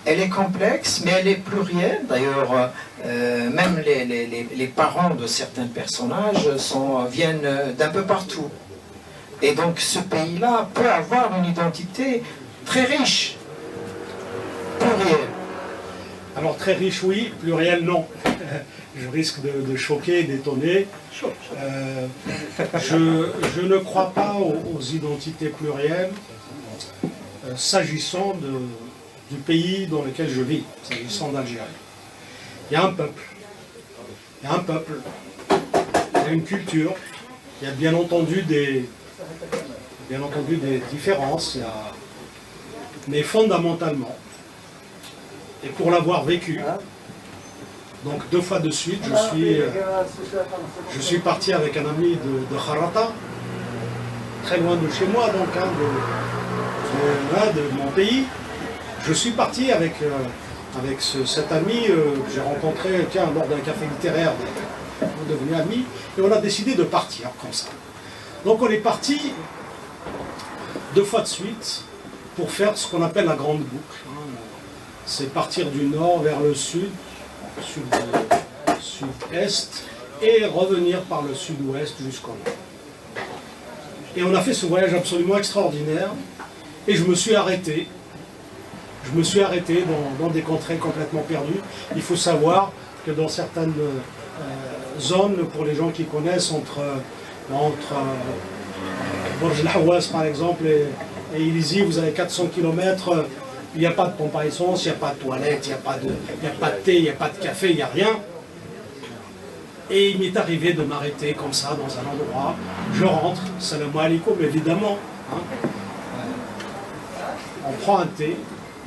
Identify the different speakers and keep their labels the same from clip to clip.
Speaker 1: elle est complexe, mais elle est plurielle. D'ailleurs, même les parents de certains personnages viennent d'un peu partout. Et donc ce pays-là peut avoir une identité très riche, plurielle.
Speaker 2: Alors très riche, oui, pluriel, non. Je risque de choquer, d'étonner. Je ne crois pas aux identités plurielles s'agissant du pays dans lequel je vis, s'agissant d'Algérie. Il y a un peuple, il y a une culture, il y a bien entendu des différences, mais fondamentalement, et pour l'avoir vécu, donc 2 fois de suite, je suis parti avec un ami de Kharata, très loin de chez moi, donc de mon pays. Je suis parti avec cet ami que j'ai rencontré lors d'un café littéraire, on est devenus amis, et on a décidé de partir comme ça. Donc on est parti 2 fois de suite pour faire ce qu'on appelle la grande boucle. C'est partir du nord vers le sud, sud-est, et revenir par le sud-ouest jusqu'au nord. Et on a fait ce voyage absolument extraordinaire, et je me suis arrêté dans des contrées complètement perdues. Il faut savoir que dans certaines zones, pour les gens qui connaissent, entre Borj El Haouas par exemple et Ilizi, vous avez 400 km, il n'y a pas de pompe à essence, il n'y a pas de toilette, il n'y a pas de thé, il n'y a pas de café, il n'y a rien. Et il m'est arrivé de m'arrêter comme ça dans un endroit. Je rentre, salam alaikum évidemment. On prend un thé,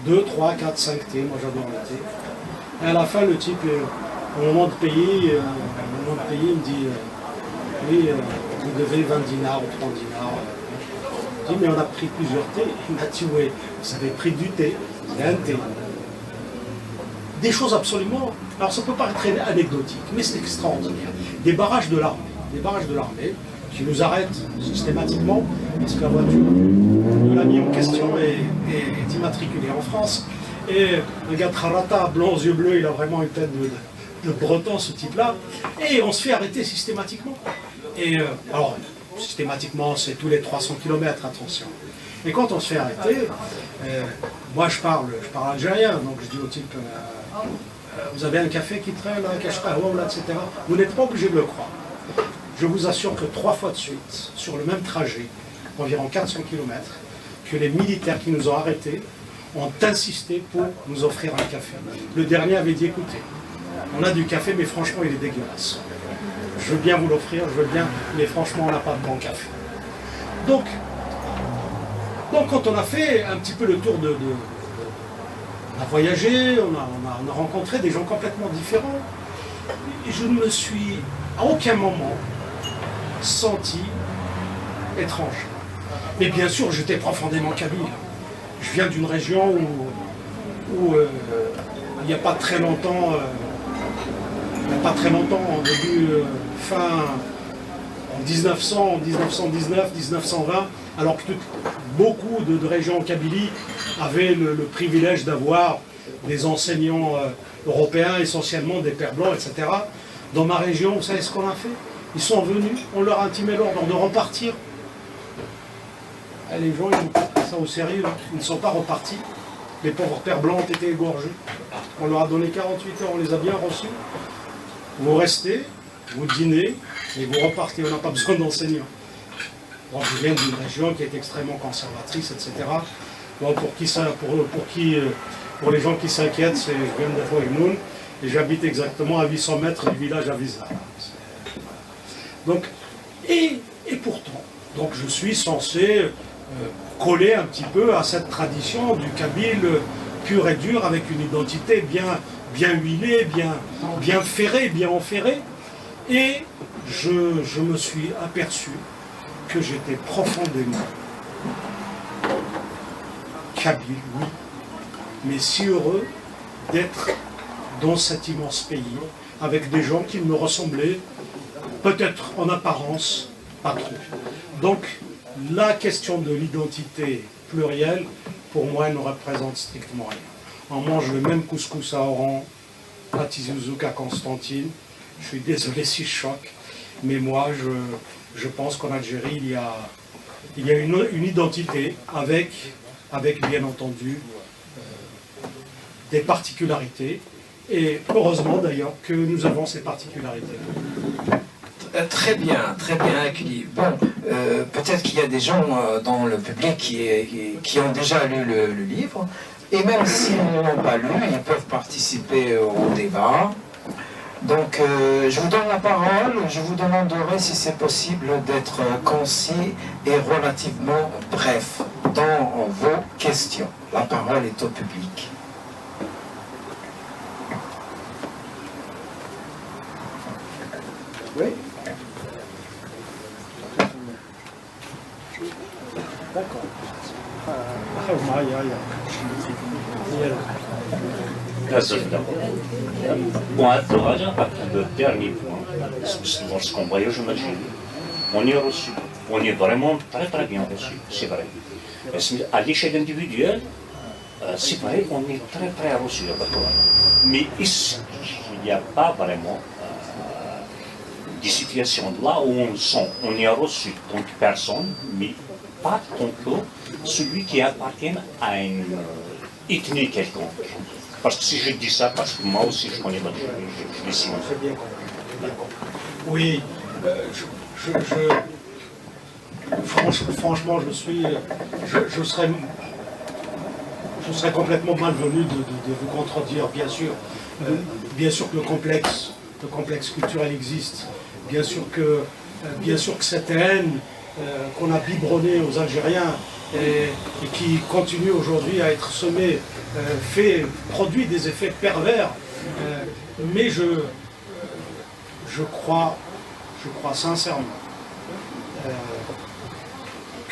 Speaker 2: 2, 3, 4, 5 thés, moi j'adore le thé. Et à la fin, le type, au moment de payer, il me dit oui, vous devez 20 dinars ou 30 dinars. Je dis, mais on a pris plusieurs thés. Il m'a dit, oui, vous avez pris du thé, c'est un thé. Des choses absolument, alors ça peut paraître très anecdotique, mais c'est extraordinaire. Des barrages de l'armée qui nous arrêtent systématiquement parce que la voiture de l'ami en question est immatriculée en France. Et le gars de Kharata, blanc aux yeux bleus, il a vraiment une tête de breton, ce type-là. Et on se fait arrêter systématiquement. Et alors, systématiquement, c'est tous les 300 km, attention. Et quand on se fait arrêter, moi je parle algérien, donc je dis au type, vous avez un café qui traîne, un cache-paoua, etc. Vous n'êtes pas obligé de le croire. Je vous assure que 3 fois de suite, sur le même trajet, environ 400 km, que les militaires qui nous ont arrêtés ont insisté pour nous offrir un café. Le dernier avait dit, écoutez, on a du café, mais franchement, il est dégueulasse. Je veux bien vous l'offrir, je veux bien, mais franchement, on n'a pas de bon café. Donc, quand on a fait un petit peu le tour on a voyagé, on a rencontré des gens complètement différents, et je ne me suis à aucun moment senti étranger. Mais bien sûr, j'étais profondément kabyle. Je viens d'une région où il n'y a pas très longtemps, en début, fin, en 1900, 1919, 1920, alors que beaucoup de régions en Kabylie avaient le privilège d'avoir des enseignants européens, essentiellement des pères blancs, etc. Dans ma région, vous savez ce qu'on a fait? Ils sont venus, on leur a intimé l'ordre de repartir. Et les gens, ils ont pris ça au sérieux, ils ne sont pas repartis. Les pauvres pères blancs ont été égorgés. On leur a donné 48 heures, on les a bien reçus. Vous restez, vous dînez, et vous repartez, on n'a pas besoin d'enseignants. Bon, je viens d'une région qui est extrêmement conservatrice, etc. Bon, pour les gens qui s'inquiètent, je viens de Fouegnoun, et j'habite exactement à 800 mètres du village à Vizar. Donc, et pourtant, donc je suis censé coller un petit peu à cette tradition du kabyle pur et dur, avec une identité bien huilée, bien ferrée, bien enferrée. Et je me suis aperçu que j'étais profondément kabyle, oui, mais si heureux d'être dans cet immense pays, avec des gens qui me ressemblaient, peut-être en apparence, pas trop. Donc, la question de l'identité plurielle, pour moi, elle ne représente strictement rien. on mange le même couscous à Oran, à Tizi Ouzou qu'à Constantine. Je suis désolé si je choque, mais moi je pense qu'en Algérie il y a une identité avec bien entendu des particularités, et heureusement d'ailleurs que nous avons ces particularités.
Speaker 1: Très bien accueilli. Bon, peut-être qu'il y a des gens dans le public qui ont déjà lu le livre, et même s'ils ne l'ont pas lu, ils peuvent participer au débat. Donc, je vous donne la parole. Je vous demanderai si c'est possible d'être concis et relativement bref dans vos questions. La parole est au public.
Speaker 2: Oui. D'accord.
Speaker 3: Bon, à partir de dernier point, lorsqu'on voyage en Algérie, on est reçu. On est vraiment très bien reçu, c'est vrai. À l'échelle individuelle, c'est vrai qu'on est très reçu à Bakouane. Mais ici, il n'y a pas vraiment des situations là où on est reçu en tant que personne, mais pas tant que celui qui appartient à une ethnie quelconque. Parce que si je dis ça, parce que moi aussi je connais l'Algérie, je l'ai si
Speaker 2: bien compris. Oui, franchement, je serais complètement malvenu de vous contredire, bien sûr. Bien sûr que le complexe culturel existe. Bien sûr que cette haine qu'on a biberonnée aux Algériens et qui continue aujourd'hui à être semée, produit des effets pervers. Mais je crois sincèrement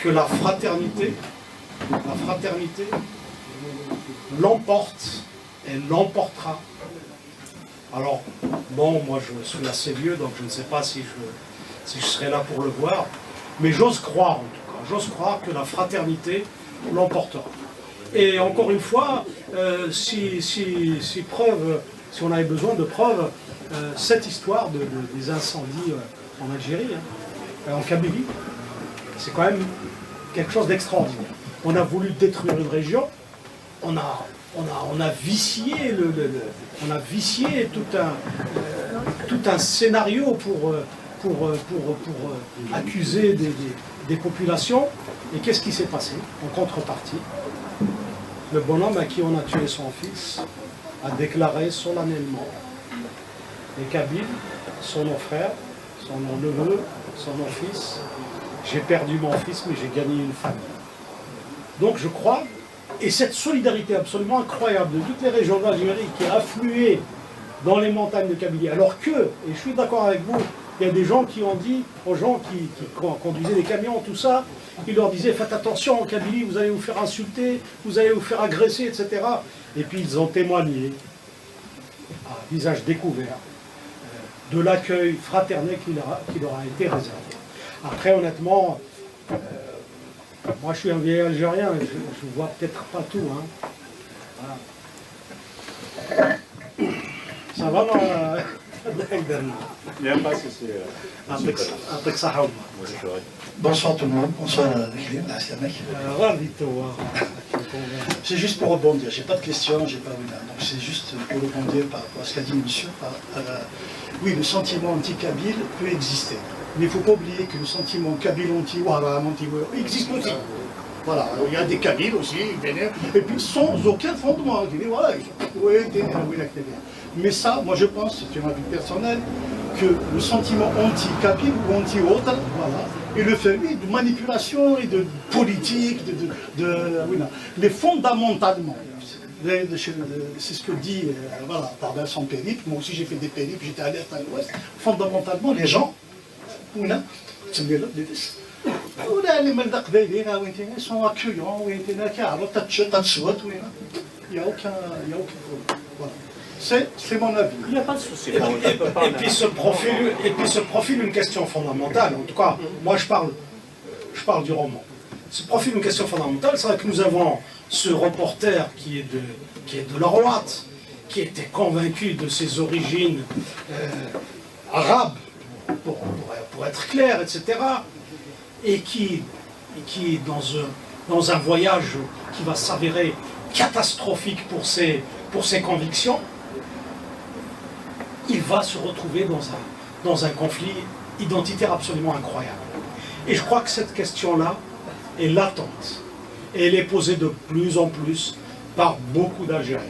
Speaker 2: que la fraternité l'emporte et l'emportera. Alors, bon, moi je suis assez vieux, donc je ne sais pas si je serai là pour le voir, mais j'ose croire en tout cas, j'ose croire que la fraternité l'emportera. Et encore une fois, si on avait besoin de preuves, cette histoire des incendies en Algérie, en Kabylie, c'est quand même quelque chose d'extraordinaire. On a voulu détruire une région, on a vicié tout un scénario pour accuser des populations. Et qu'est-ce qui s'est passé en contrepartie? Le bonhomme à qui on a tué son fils a déclaré solennellement: les Kabyles sont nos frères, sont nos neveux, sont nos fils. J'ai perdu mon fils, mais j'ai gagné une famille. Donc je crois, et cette solidarité absolument incroyable de toutes les régions d'Algérie qui a afflué dans les montagnes de Kabylie, alors que, et je suis d'accord avec vous, il y a des gens qui ont dit aux gens qui conduisaient les camions, tout ça, ils leur disaient: faites attention en Kabylie, vous allez vous faire insulter, vous allez vous faire agresser, etc. Et puis ils ont témoigné, à visage découvert, de l'accueil fraternel qui leur a été réservé. Après, honnêtement, moi je suis un vieil Algérien, je ne vois peut-être pas tout. Voilà. Ça va,
Speaker 4: Bonsoir tout le monde, bonsoir c'est juste pour rebondir, j'ai pas de questions, j'ai pas donc c'est juste pour rebondir par rapport à ce qu'a dit monsieur. Oui, le sentiment anti-kabyle peut exister, mais il ne faut pas oublier que le sentiment kabyle anti-Ouaram, existe aussi. Voilà, il y a des Kabyles aussi, et puis sans aucun fondement. Voilà, mais ça, moi je pense, c'est un avis personnel, que le sentiment anti-Kabyle ou anti-autre, voilà, est le fait de manipulation et de politique, mais fondamentalement, c'est ce que dit par Vincent Périple, moi aussi j'ai fait des périples, j'étais à l'Est, à l'Ouest, fondamentalement les gens, ils sont accueillants, il n'y a aucun problème. Voilà. C'est mon avis.
Speaker 3: Il n'y a pas de souci.
Speaker 2: Et puis se profile une question fondamentale. En tout cas, moi je parle du roman. se profile une question fondamentale. C'est vrai que nous avons ce reporter qui est de l'Oroite, qui était convaincu de ses origines arabes, pour être clair, etc., et qui dans un voyage qui va s'avérer catastrophique pour ses convictions, il va se retrouver dans un conflit identitaire absolument incroyable. Et je crois que cette question-là est latente. Et elle est posée de plus en plus par beaucoup d'Algériens.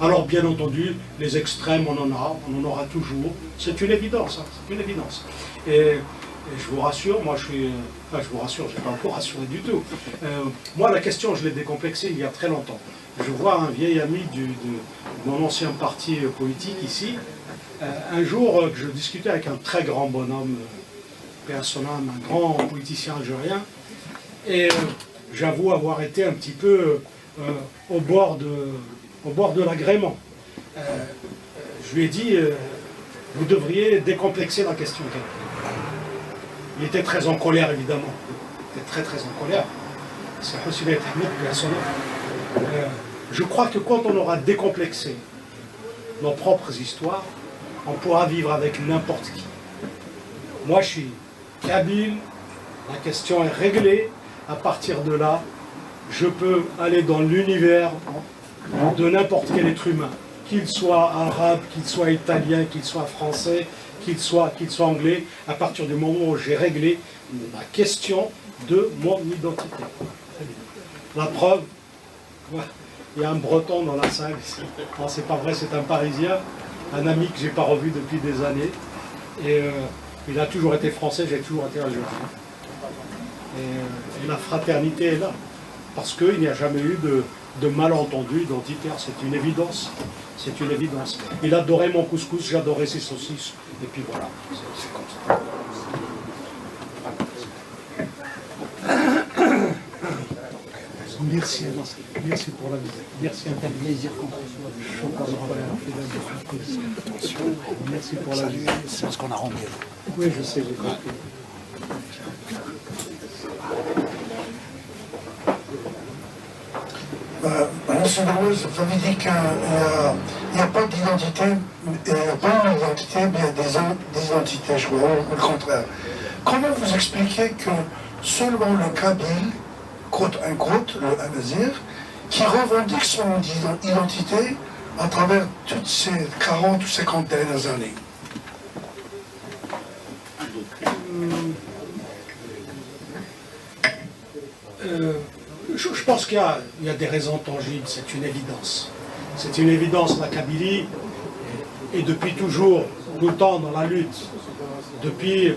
Speaker 2: Alors bien entendu, les extrêmes, on en aura toujours. C'est une évidence, hein, c'est une évidence. Et je vous rassure, moi je suis... Enfin, je vous rassure, je n'ai pas encore rassuré du tout. Moi, la question, je l'ai décomplexée il y a très longtemps. Je vois un vieil ami de mon ancien parti politique ici. Un jour, je discutais avec un très grand bonhomme, personnel, un grand politicien algérien, et j'avoue avoir été un petit peu au bord de l'agrément. Je lui ai dit, vous devriez décomplexer la question. Il était très en colère, évidemment. Il était très, très en colère. C'est Hossein Ahmed, personnel. Je crois que quand on aura décomplexé nos propres histoires, on pourra vivre avec n'importe qui. Moi, je suis kabyle, la question est réglée. À partir de là, je peux aller dans l'univers de n'importe quel être humain, qu'il soit arabe, qu'il soit italien, qu'il soit français, qu'il soit anglais, à partir du moment où j'ai réglé la question de mon identité. La preuve, il y a un breton dans la salle ici. Non, c'est pas vrai, c'est un Parisien, un ami que j'ai pas revu depuis des années. Et il a toujours été français, j'ai toujours été algérien. Et la fraternité est là. Parce qu'il n'y a jamais eu de malentendu identitaire, c'est une évidence. C'est une évidence. Il adorait mon couscous, j'adorais ses saucisses. Et puis voilà, c'est comme ça. Merci pour la visite. Merci un plaisir qu'on soit. Merci pour la visite.
Speaker 5: C'est parce qu'on a rendu.
Speaker 2: Oui, je sais, j'ai compris.
Speaker 5: Monsieur Derouze, vous avez dit qu'il n'y a pas d'identité, il n'y a pas une identité, mais il y a des identités, je vois, ou le contraire. Comment vous expliquez que seulement le Kabyle, côte un côte, le Amazigh, qui revendique son identité à travers toutes ces 40 ou 50 dernières années?
Speaker 2: Je pense qu'il y a des raisons tangibles, c'est une évidence. C'est une évidence, la Kabylie est depuis toujours, tout le temps dans la lutte. Depuis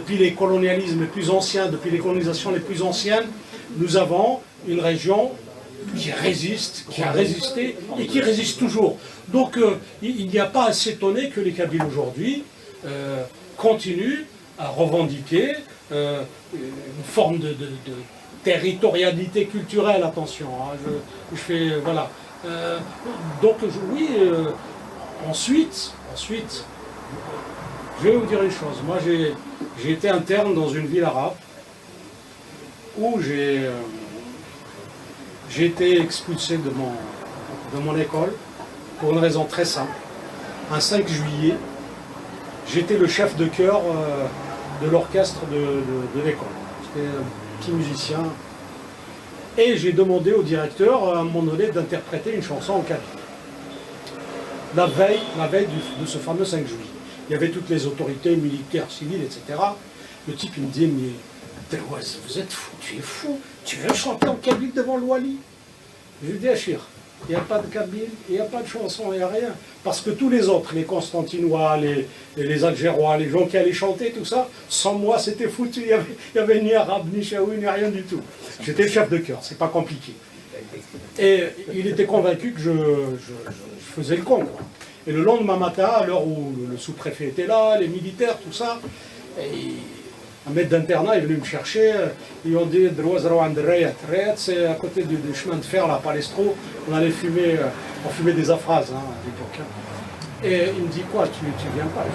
Speaker 2: les colonialismes les plus anciens, depuis les colonisations les plus anciennes, nous avons une région qui résiste, qui a résisté et qui résiste toujours. Donc il n'y a pas à s'étonner que les Kabyles aujourd'hui continuent à revendiquer une forme de territorialité culturelle, attention, hein, je fais, voilà. Donc oui, ensuite, je vais vous dire une chose. Moi, j'ai été interne dans une ville arabe où j'ai été expulsé de mon école pour une raison très simple. Un 5 juillet, j'étais le chef de chœur de l'orchestre de l'école. J'étais un petit musicien. Et j'ai demandé au directeur, à un moment donné, d'interpréter une chanson en kabyle. La veille de ce fameux 5 juillet. Il y avait toutes les autorités militaires, civiles, etc. Le type, il me dit, mais Derouaz, vous êtes fou, tu es fou. Tu veux chanter en kabyle devant le Wali? Je lui dis, Achir, il n'y a pas de kabyle, il n'y a pas de chanson, il n'y a rien. Parce que tous les autres, les Constantinois, les Algérois, les gens qui allaient chanter, tout ça, sans moi, c'était foutu. Il n'y avait ni arabe, ni chaoui, ni rien du tout. J'étais chef de chœur, c'est pas compliqué. Et il était convaincu que je faisais le con, quoi. Et le lendemain matin, à l'heure où le sous-préfet était là, les militaires, tout ça, un maître d'internat est venu me chercher. Ils ont dit Derouaz Rouan de Rayat. Rayat, c'est à côté du chemin de fer, là, Palestro. On allait fumer, on fumait des afrases hein, à l'époque. Et il me dit quoi, tu viens pas?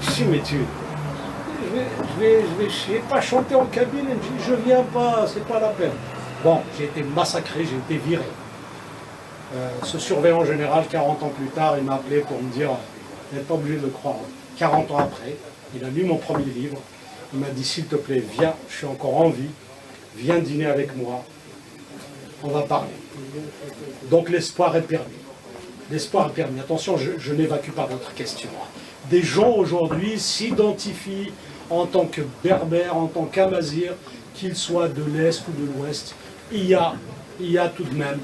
Speaker 2: Je dis mais je vais pas chanter en kabyle, je viens pas, c'est pas la peine. Bon, j'ai été massacré, j'ai été viré. Ce surveillant général, 40 ans plus tard, il m'a appelé pour me dire, vous n'êtes pas obligé de le croire, 40 ans après, il a lu mon premier livre, il m'a dit, s'il te plaît, viens, je suis encore en vie, viens dîner avec moi, on va parler. Donc l'espoir est permis. L'espoir est permis. Attention, je n'évacue pas votre question. Des gens aujourd'hui s'identifient en tant que berbères, en tant qu'amazir, qu'ils soient de l'Est ou de l'Ouest. Il y a tout de même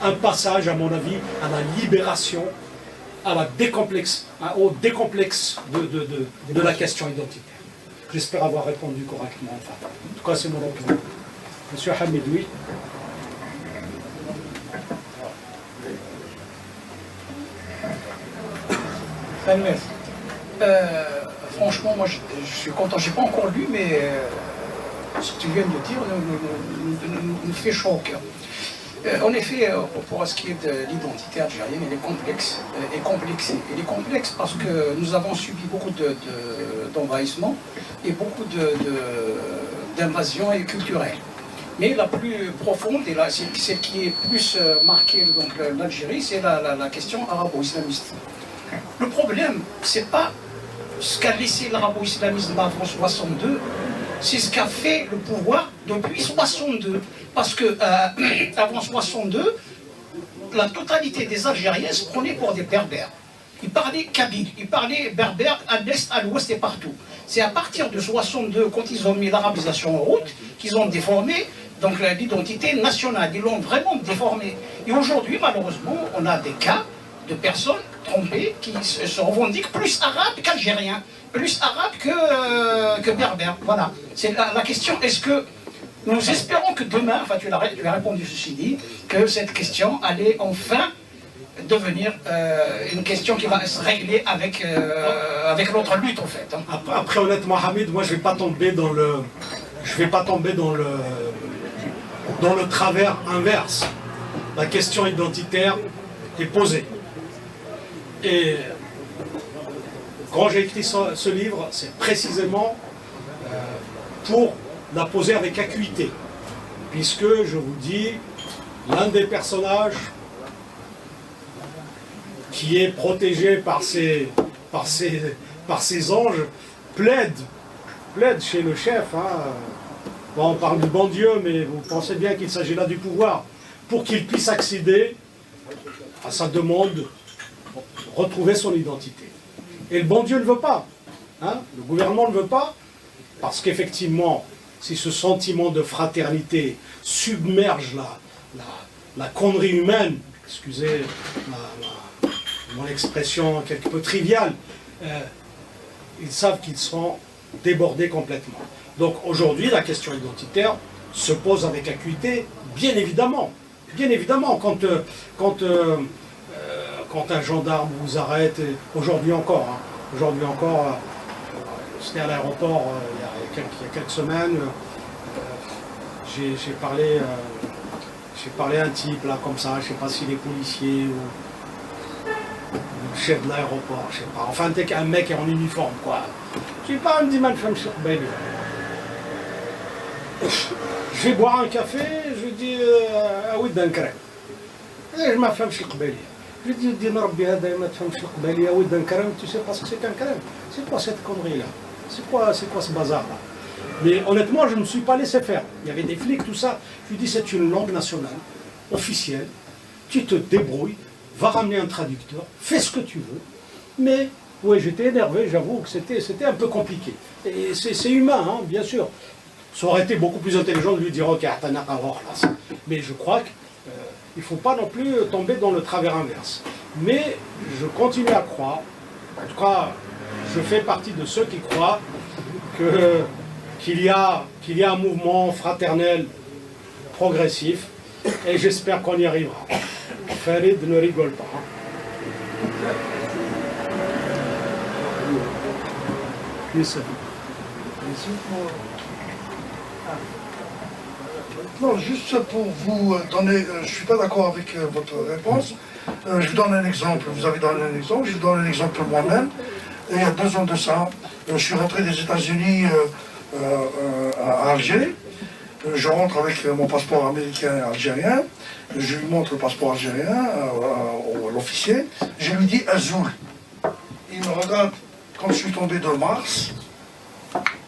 Speaker 2: un passage, à mon avis, à la libération, au décomplexe de la question identitaire. J'espère avoir répondu correctement. Enfin, en tout cas, c'est mon opinion. Monsieur Hamid, oui.
Speaker 6: Franchement, moi je suis content. J'ai pas encore lu, mais ce que tu viens de dire nous fait chaud au cœur. En effet, pour ce qui est de l'identité algérienne, elle est complexe et complexée. Elle est complexe parce que nous avons subi beaucoup d'envahissements et beaucoup d'invasions culturelles. Mais la plus profonde, et celle qui est plus marquée donc l'Algérie, c'est la question arabo-islamiste. Le problème, c'est pas ce qu'a laissé l'arabo-islamisme avant 62, c'est ce qu'a fait le pouvoir depuis 62. Parce que avant 62, la totalité des Algériens se prenaient pour des berbères. Ils parlaient kabyle, ils parlaient berbère à l'est, à l'ouest et partout. C'est à partir de 62, quand ils ont mis l'arabisation en route, qu'ils ont déformé donc l'identité nationale. Ils l'ont vraiment déformée. Et aujourd'hui, malheureusement, on a des cas de personnes trompées qui se revendiquent plus arabes qu'algériens, plus arabes que berbères. Voilà. C'est la question, est-ce que nous espérons que demain, enfin tu as répondu ceci dit, que cette question allait enfin devenir une question qui va se régler avec l'autre lutte en fait.
Speaker 2: Après honnêtement Hamid, moi je vais pas tomber dans le travers inverse. La question identitaire est posée. Et quand j'ai écrit ce livre, c'est précisément pour la poser avec acuité. Puisque, je vous dis, l'un des personnages qui est protégé par ses anges plaide chez le chef. Bon, on parle du bon Dieu, mais vous pensez bien qu'il s'agit là du pouvoir. Pour qu'il puisse accéder à sa demande, retrouver son identité. Et le bon Dieu ne veut pas. Le gouvernement ne veut pas, parce qu'effectivement, si ce sentiment de fraternité submerge la connerie humaine, excusez mon expression quelque peu triviale, ils savent qu'ils seront débordés complètement. Donc aujourd'hui, la question identitaire se pose avec acuité, bien évidemment. Bien évidemment, quand un gendarme vous arrête, aujourd'hui encore, c'était à l'aéroport il y a quelques semaines, j'ai parlé à un type là comme ça, je ne sais pas s'il est policier ou le chef de l'aéroport, je ne sais pas, enfin un mec en uniforme quoi. Je ne sais pas, il me dit je vais boire un café, je dis ah oui d'un crème. Et je m'affirme chez Qbali. Je dis tu sais pas ce que c'est qu'un crème? C'est quoi cette connerie là? C'est quoi ce bazar là? Mais honnêtement, je ne me suis pas laissé faire. Il y avait des flics, tout ça. Je lui dis c'est une langue nationale, officielle. Tu te débrouilles, va ramener un traducteur, fais ce que tu veux. Mais oui, j'étais énervé, j'avoue que c'était un peu compliqué. Et c'est humain, bien sûr. Ça aurait été beaucoup plus intelligent de lui dire ok, mais je crois qu'il ne faut pas non plus tomber dans le travers inverse. Mais je continue à croire, en tout cas, je fais partie de ceux qui croient qu'il y a un mouvement fraternel progressif et j'espère qu'on y arrivera. Farid ne rigole pas.
Speaker 5: Non, juste pour vous donner, je ne suis pas d'accord avec votre réponse. Je vous donne un exemple, vous avez donné un exemple, je vous donne un exemple moi-même. il y a 2 ans de ça, je suis rentré des États-Unis à Alger. Je rentre avec mon passeport américain et algérien. Je lui montre le passeport algérien à l'officier. Je lui dis Azoul. Il me regarde comme je suis tombé de Mars.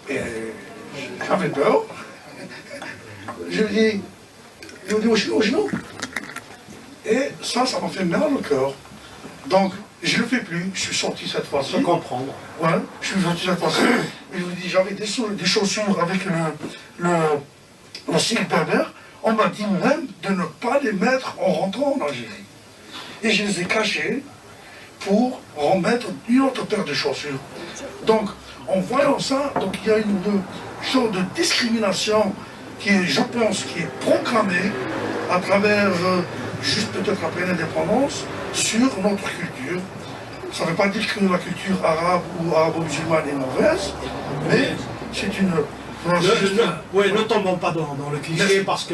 Speaker 5: Et j'avais peur. Je lui dis au genou. Et ça m'a fait mal au cœur. Donc, je ne le fais plus. Je suis sorti cette fois-ci.
Speaker 2: Je comprendre.
Speaker 5: Ouais, je suis sorti cette fois-ci. Et je vous dis, j'avais des chaussures avec le sigle berbère. On m'a dit même de ne pas les mettre en rentrant en Algérie. Et je les ai cachés pour remettre une autre paire de chaussures. Donc, en voyant ça, donc il y a une sorte de discrimination qui est, je pense, qui est programmée à travers, juste peut-être après l'indépendance, sur notre culture. Ça ne veut pas dire que la culture arabe ou arabo-musulmane est mauvaise, mais c'est une...
Speaker 2: Ne tombons pas dans le cliché, parce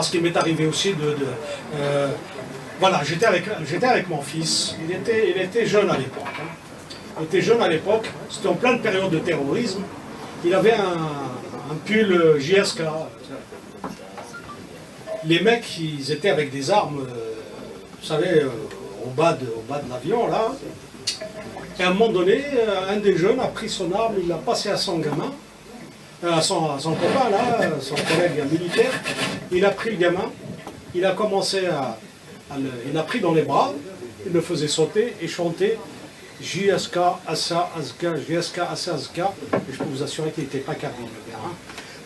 Speaker 2: qu'il m'est arrivé aussi voilà, j'étais avec mon fils, il était jeune à l'époque. Il était jeune à l'époque, c'était en pleine période de terrorisme. Il avait un pull JSK. Les mecs, ils étaient avec des armes, vous savez, au bas de l'avion, là. Et à un moment donné, un des jeunes a pris son arme, il l'a passé à son gamin, à son copain, là, son collègue militaire. Il a pris le gamin, il a commencé il l'a pris dans les bras, il le faisait sauter et chanter JSK, Assa, Azka, JSK, Assa, Azka. Et je peux vous assurer qu'il n'était pas kabyle, le gars. Hein.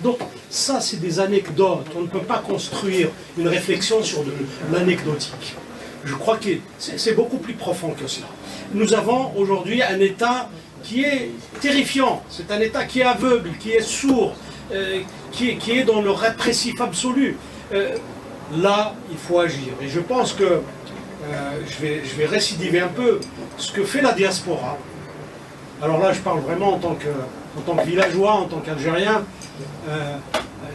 Speaker 2: Donc, ça, c'est des anecdotes. On ne peut pas construire une réflexion sur de l'anecdotique. Je crois que c'est beaucoup plus profond que cela. Nous avons aujourd'hui un État qui est terrifiant. C'est un État qui est aveugle, qui est sourd, qui est dans le répressif absolu. Là, il faut agir. Et je pense que je vais récidiver un peu ce que fait la diaspora. Alors là, je parle vraiment en tant que villageois, en tant qu'Algérien,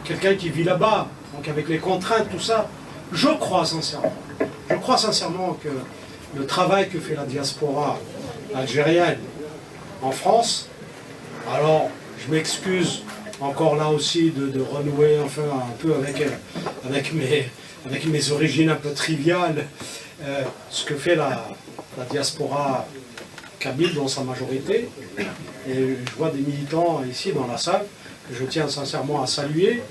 Speaker 2: quelqu'un qui vit là-bas, donc avec les contraintes, tout ça. Je crois sincèrement que le travail que fait la diaspora algérienne en France, alors je m'excuse encore là aussi de renouer enfin un peu avec mes origines un peu triviales, ce que fait la diaspora kabyle dans sa majorité. Et je vois des militants ici dans la salle que je tiens sincèrement à saluer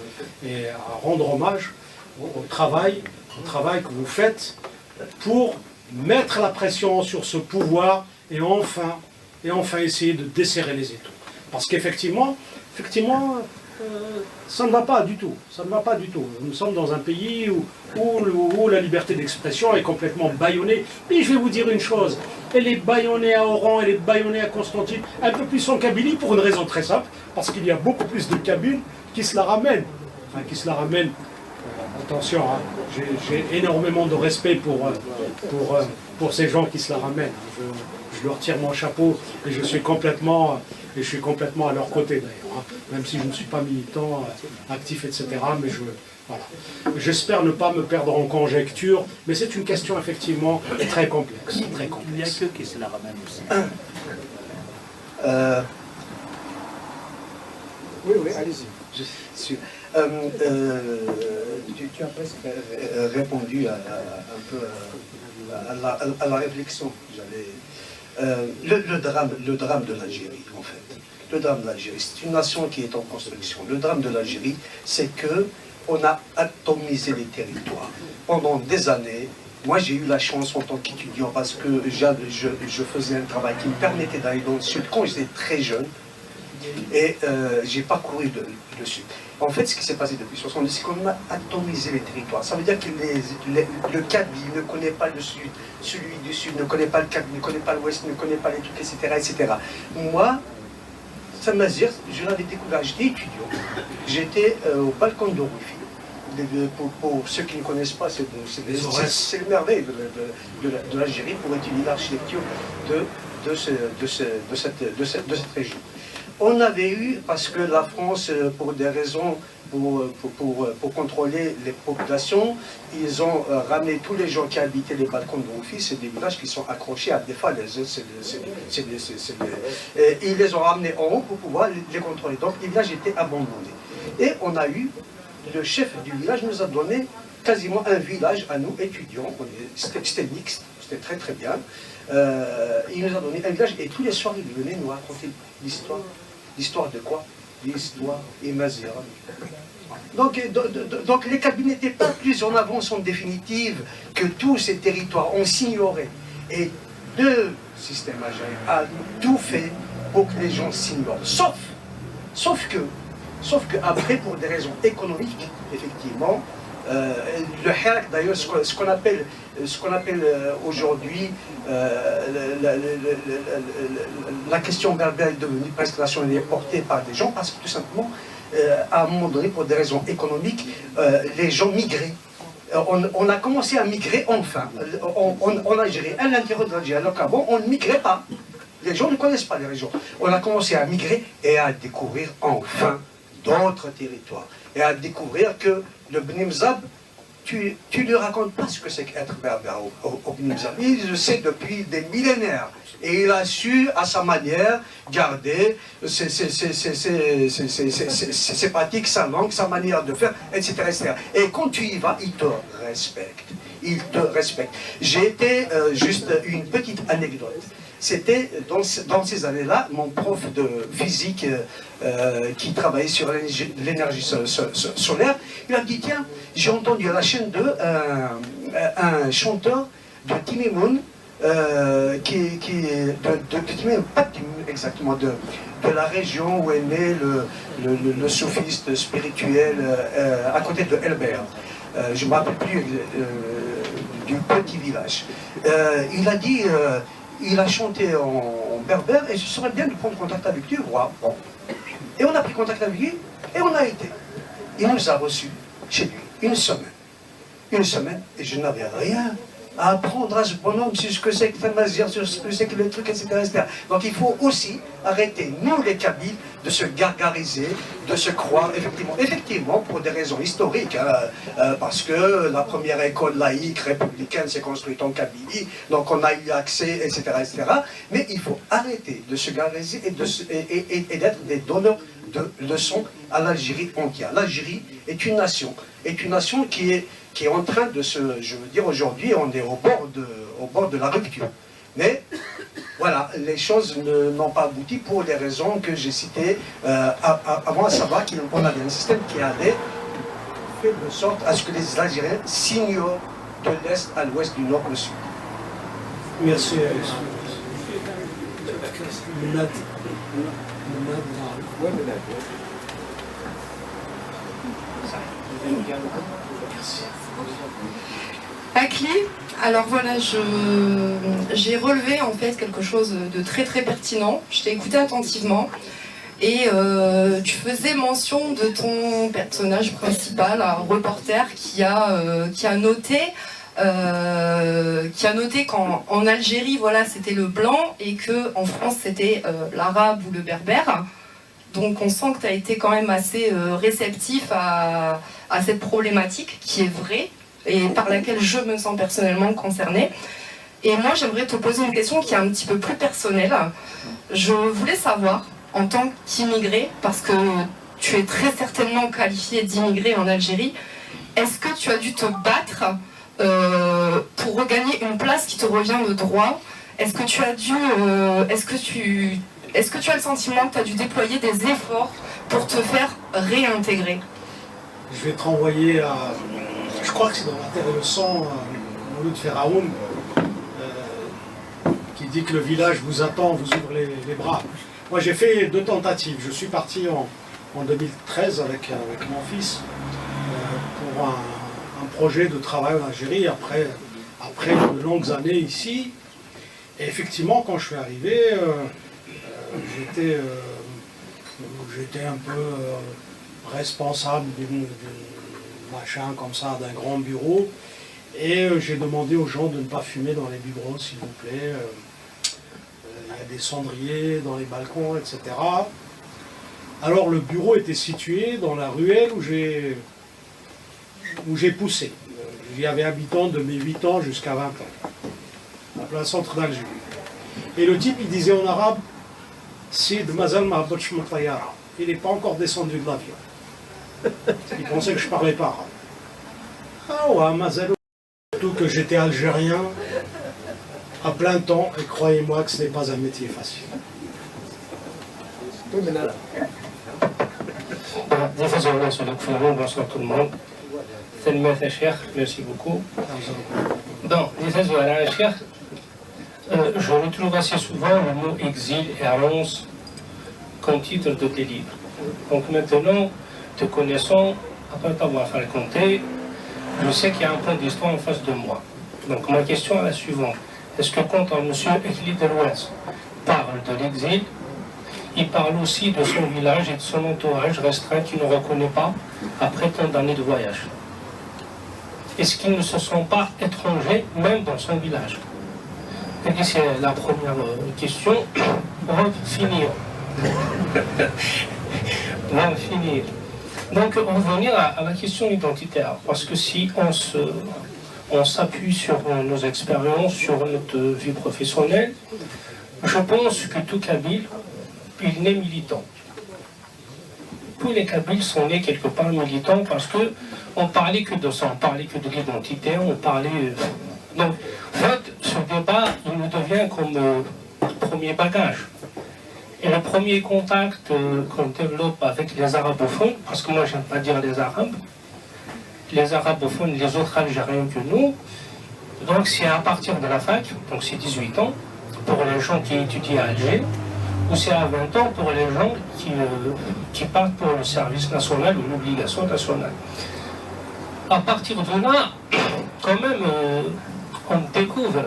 Speaker 2: et à rendre hommage au travail que vous faites pour mettre la pression sur ce pouvoir et enfin essayer de desserrer les étaux. Parce qu'effectivement, ça ne va pas du tout. Ça ne va pas du tout. Nous sommes dans un pays où la liberté d'expression est complètement bâillonnée. Mais je vais vous dire une chose, elle est bâillonnée à Oran, elle est bâillonnée à Constantine, un peu plus en Kabylie pour une raison très simple, parce qu'il y a beaucoup plus de Kabyles qui se la ramènent. Enfin, qui se la ramènent. Attention, hein, j'ai énormément de respect pour ces gens qui se la ramènent. Je leur tire mon chapeau et je suis complètement à leur côté d'ailleurs, hein, même si je ne suis pas militant, actif, etc. Mais voilà. J'espère ne pas me perdre en conjecture, mais c'est une question effectivement très complexe. Très complexe.
Speaker 3: Il n'y a que qui se la ramène aussi.
Speaker 7: Oui, allez-y. Je suis sûr. Tu as presque répondu un peu à la réflexion que j'avais. Le drame de l'Algérie, en fait. Le drame de l'Algérie, c'est une nation qui est en construction. Le drame de l'Algérie, c'est qu'on a atomisé les territoires. Pendant des années, moi j'ai eu la chance en tant qu'étudiant, parce que je faisais un travail qui me permettait d'aller dans le sud quand j'étais très jeune. Et j'ai parcouru le sud. En fait, ce qui s'est passé depuis 70, c'est qu'on a atomisé les territoires. Ça veut dire que le Kabylie ne connaît pas le sud, celui du sud ne connaît pas le Kabylie, ne connaît pas l'ouest, ne connaît pas les trucs, etc. etc. Moi, ça m'a dit, je l'avais découvert, j'étais étudiant. J'étais au balcon de Rufi. Pour ceux qui ne connaissent pas, c'est le merveille de l'Algérie pour étudier l'architecture de cette région. On avait eu, parce que la France, pour des raisons pour contrôler les populations. Ils ont ramené tous les gens qui habitaient les balcons de Roufi, c'est des villages qui sont accrochés à des falaises. Ils les ont ramenés en haut pour pouvoir les contrôler. Donc les villages étaient abandonnés. Et on a eu, le chef du village nous a donné quasiment un village à nous, étudiants. C'était mixte, c'était très très bien. Il nous a donné un village et tous les soirs il venait nous raconter l'histoire. L'histoire de quoi? L'histoire imazira. Donc les Kabyles n'étaient pas plus en avance en définitive que tous ces territoires. On s'ignorait. Et le système algérien a tout fait pour que les gens s'ignorent. Sauf que après, pour des raisons économiques, effectivement, le Hirak, d'ailleurs, ce qu'on appelle aujourd'hui la question berbère est devenue presque nationale, portée par des gens, parce que tout simplement, à un moment donné, pour des raisons économiques, les gens migraient. On a commencé à migrer enfin, en Algérie, à l'intérieur de l'Algérie, alors qu'avant, on ne migrait pas. Les gens ne connaissent pas les régions. On a commencé à migrer et à découvrir enfin d'autres territoires. Et à découvrir que le Bni Mzab, tu ne lui racontes pas ce que c'est qu'être berbère au Bni Mzab. Il le sait depuis des millénaires. Et il a su, à sa manière, garder ses pratiques, sa langue, sa manière de faire, etc., etc. Et quand tu y vas, il te respecte. Il te respecte. J'ai été, juste une petite anecdote. C'était dans ces années-là, mon prof de physique qui travaillait sur l'énergie solaire, il a dit, tiens, j'ai entendu à la chaîne 2 un chanteur de Timimoun, qui est pas exactement de la région où est né le soufiste spirituel à côté de Elbert. Je ne me rappelle plus du petit village. Il a dit... il a chanté en berbère et ce serait bien de prendre contact avec lui. Bon. Et on a pris contact avec lui et on a été. Il nous a reçus chez lui une semaine. Une semaine et je n'avais rien à apprendre à ce bonhomme sur ce que c'est que Tamazir, sur ce que c'est que les trucs, etc., etc. Donc il faut aussi arrêter, nous les Kabyles, de se gargariser, de se croire, effectivement pour des raisons historiques, parce que la première école laïque républicaine s'est construite en Kabylie, donc on a eu accès, etc., etc. Mais il faut arrêter de se gargariser et d'être des donneurs de leçons à l'Algérie entière. L'Algérie est une nation qui est en train de se, je veux dire, aujourd'hui, on est au bord de la rupture. Mais, voilà, les choses n'ont pas abouti pour les raisons que j'ai citées avant, à savoir qu'on avait un système qui avait fait de sorte à ce que les Algériens s'ignorent de l'Est à l'Ouest, du Nord au Sud.
Speaker 2: Merci.
Speaker 8: Akli, alors voilà, j'ai relevé en fait quelque chose de très très pertinent. Je t'ai écouté attentivement et tu faisais mention de ton personnage principal, un reporter qui a noté qu'en Algérie, voilà, c'était le blanc et qu'en France, c'était l'arabe ou le berbère. Donc on sent que tu as été quand même assez réceptif à cette problématique qui est vraie et par laquelle je me sens personnellement concernée. Et moi, j'aimerais te poser une question qui est un petit peu plus personnelle. Je voulais savoir, en tant qu'immigré, parce que tu es très certainement qualifié d'immigré en Algérie, est-ce que tu as dû te battre pour regagner une place qui te revient de droit? Est-ce que tu as le sentiment que tu as dû déployer des efforts pour te faire réintégrer?
Speaker 2: Je vais te renvoyer à... Je crois que c'est dans La Terre et le Sang, Mouloud Feraoun, qui dit que le village vous attend, vous ouvre les bras. Moi j'ai fait 2 tentatives. Je suis parti en 2013 avec mon fils pour un projet de travail en Algérie après de longues années ici. Et effectivement, quand je suis arrivé, j'étais un peu responsable d'une machin comme ça, d'un grand bureau. Et j'ai demandé aux gens de ne pas fumer dans les bureaux, s'il vous plaît. Il y a des cendriers dans les balcons, etc. Alors le bureau était situé dans la ruelle où j'ai poussé. J'y avais habitant de mes 8 ans jusqu'à 20 ans, en plein centre d'Alger. Et le type, il disait en arabe, Sid Mazal Mahabotch Matayara. Il n'est pas encore descendu de l'avion. Il pensait que je parlais pas arabe. Ah ouais, Mazal, surtout que j'étais algérien à plein temps, et croyez-moi que ce n'est pas un métier facile.
Speaker 9: Bonsoir tout le monde. Merci beaucoup. Donc, je retrouve assez souvent le mot exil et errance comme titre de tes livres. Donc maintenant, te connaissant, après t'avoir raconté, je sais qu'il y a un point d'histoire en face de moi. Donc ma question est la suivante. Est-ce que quand M. Ekli Delouez parle de l'exil, il parle aussi de son village et de son entourage restreint qu'il ne reconnaît pas après tant d'années de voyage? Est-ce qu'ils ne se sont pas étrangers même dans son village? Et c'est la première question. On va finir. On va finir. Donc, revenir à la question identitaire. Parce que si on s'appuie sur nos expériences, sur notre vie professionnelle, je pense que tout Kabyle, il naît militant. Tous les Kabyles sont nés quelque part militants parce que on parlait que de ça, on parlait que de l'identité, on parlait... Donc, en fait, ce débat, il nous devient comme premier bagage. Et le premier contact qu'on développe avec les arabophones, parce que moi, j'aime pas dire les arabophones, les autres Algériens que nous, donc c'est à partir de la fac, donc c'est 18 ans, pour les gens qui étudient à Alger, ou c'est à 20 ans pour les gens qui partent pour le service national ou l'obligation nationale. À partir de là, quand même, on découvre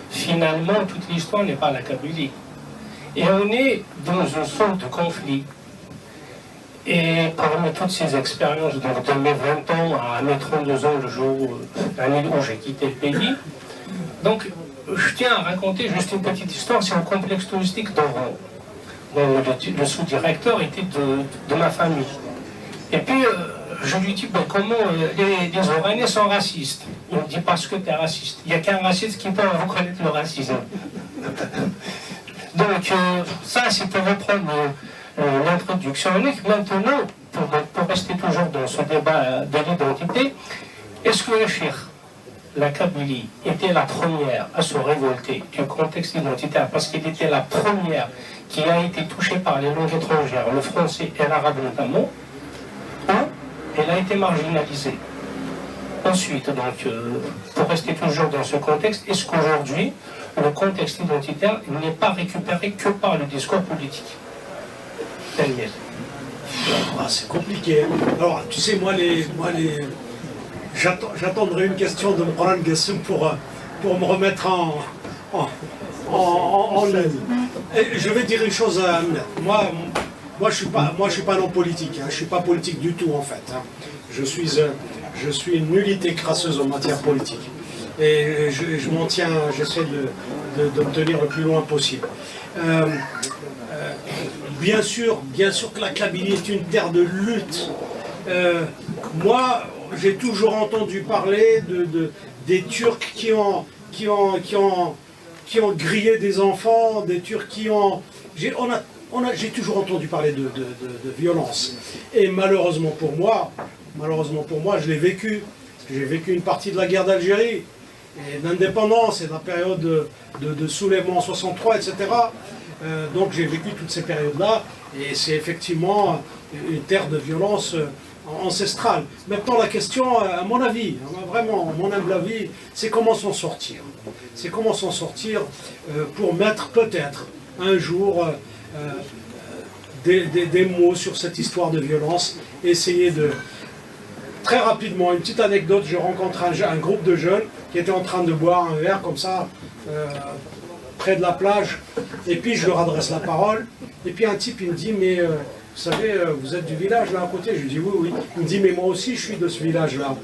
Speaker 9: finalement toute l'histoire n'est pas la Kabylie. Et on est dans une sorte de conflit. Et parmi toutes ces expériences, donc de mes 20 ans à mes 32 ans, l'année où j'ai quitté le pays, donc je tiens à raconter juste une petite histoire. C'est un complexe touristique d'Oran. Le sous-directeur était de ma famille. Et puis, je lui dis, ben, comment les Oranais sont racistes? Il me dit, parce que tu es raciste. Il n'y a qu'un raciste qui peut reconnaître le racisme. Donc, ça, c'est pour reprendre l'introduction. Maintenant, pour rester toujours dans ce débat de l'identité, est-ce que le Cheikh, la Kabylie, était la première à se révolter du contexte identitaire parce qu'elle était la première qui a été touchée par les langues étrangères, le français et l'arabe notamment, ou elle a été marginalisée? Ensuite, donc, pour rester toujours dans ce contexte, est-ce qu'aujourd'hui, le contexte identitaire n'est pas récupéré que par le discours politique?
Speaker 2: C'est compliqué. Alors, tu sais, j'attendrai une question de Moran Gassim pour me remettre en ligne. Et je vais dire une chose à Amnet. Moi, je suis pas un homme politique. Hein. Je suis pas politique du tout, en fait. Hein. Je suis une nullité crasseuse en matière politique. Et je m'en tiens, j'essaie de me tenir le plus loin possible. Bien sûr que la Kabylie est une terre de lutte. Moi, j'ai toujours entendu parler des Turcs qui ont grillé des enfants, des Turcs qui ont... J'ai toujours entendu parler de violence. Et malheureusement pour moi, je l'ai vécu. J'ai vécu une partie de la guerre d'Algérie, et d'indépendance, et de la période de soulèvement en 63, etc. Donc j'ai vécu toutes ces périodes-là, et c'est effectivement une terre de violence ancestrale. Maintenant la question, à mon avis, vraiment, mon humble avis, c'est comment s'en sortir. C'est comment s'en sortir pour mettre peut-être un jour des mots sur cette histoire de violence, essayer de... Très rapidement, une petite anecdote, je rencontre un groupe de jeunes qui étaient en train de boire un verre comme ça, près de la plage, et puis je leur adresse la parole, et puis un type il me dit, mais vous savez, vous êtes du village là à côté? Je lui dis oui. Il me dit, mais moi aussi je suis de ce village là.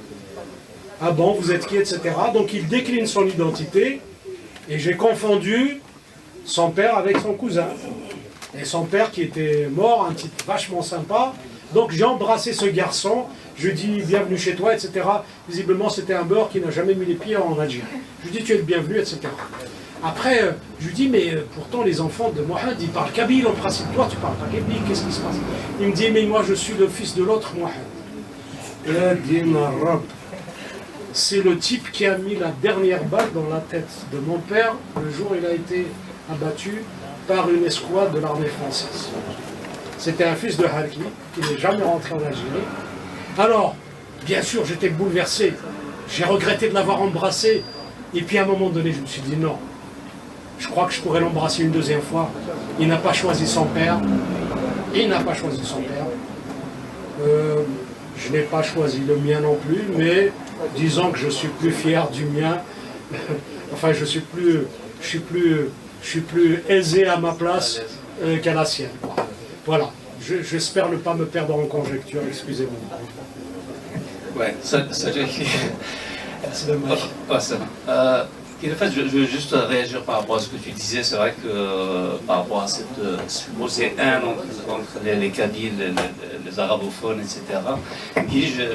Speaker 2: Ah bon, vous êtes qui, etc. Donc il décline son identité, et j'ai confondu son père avec son cousin. Et son père qui était mort, un type vachement sympa. Donc j'ai embrassé ce garçon, je lui dis bienvenue chez toi, etc. Visiblement c'était un beurre qui n'a jamais mis les pieds en Algérie. Je lui dis tu es le bienvenu, etc. Après, je lui dis mais pourtant les enfants de Mohamed, ils parlent kabyle en principe, toi tu parles pas kabyle, qu'est-ce qui se passe? Il me dit mais moi je suis le fils de l'autre Mohamed. C'est le type qui a mis la dernière balle dans la tête de mon père le jour où il a été abattu par une escouade de l'armée française. C'était un fils de Harki, qui n'est jamais rentré en Algérie. Alors, bien sûr, j'étais bouleversé. J'ai regretté de l'avoir embrassé. Et puis à un moment donné, je me suis dit non. Je crois que je pourrais l'embrasser une deuxième fois. Il n'a pas choisi son père. Il n'a pas choisi son père. Je n'ai pas choisi le mien non plus, mais disons que je suis plus fier du mien. Enfin, je suis plus aisé à ma place qu'à la sienne. Voilà. J'espère ne pas me perdre en conjecture, excusez-moi.
Speaker 10: Ouais, ça j'ai...
Speaker 2: C'est dommage.
Speaker 10: En fait, je veux juste réagir par rapport à ce que tu disais. C'est vrai que par rapport à cette supposée haine entre les Kabyles, les arabophones, etc.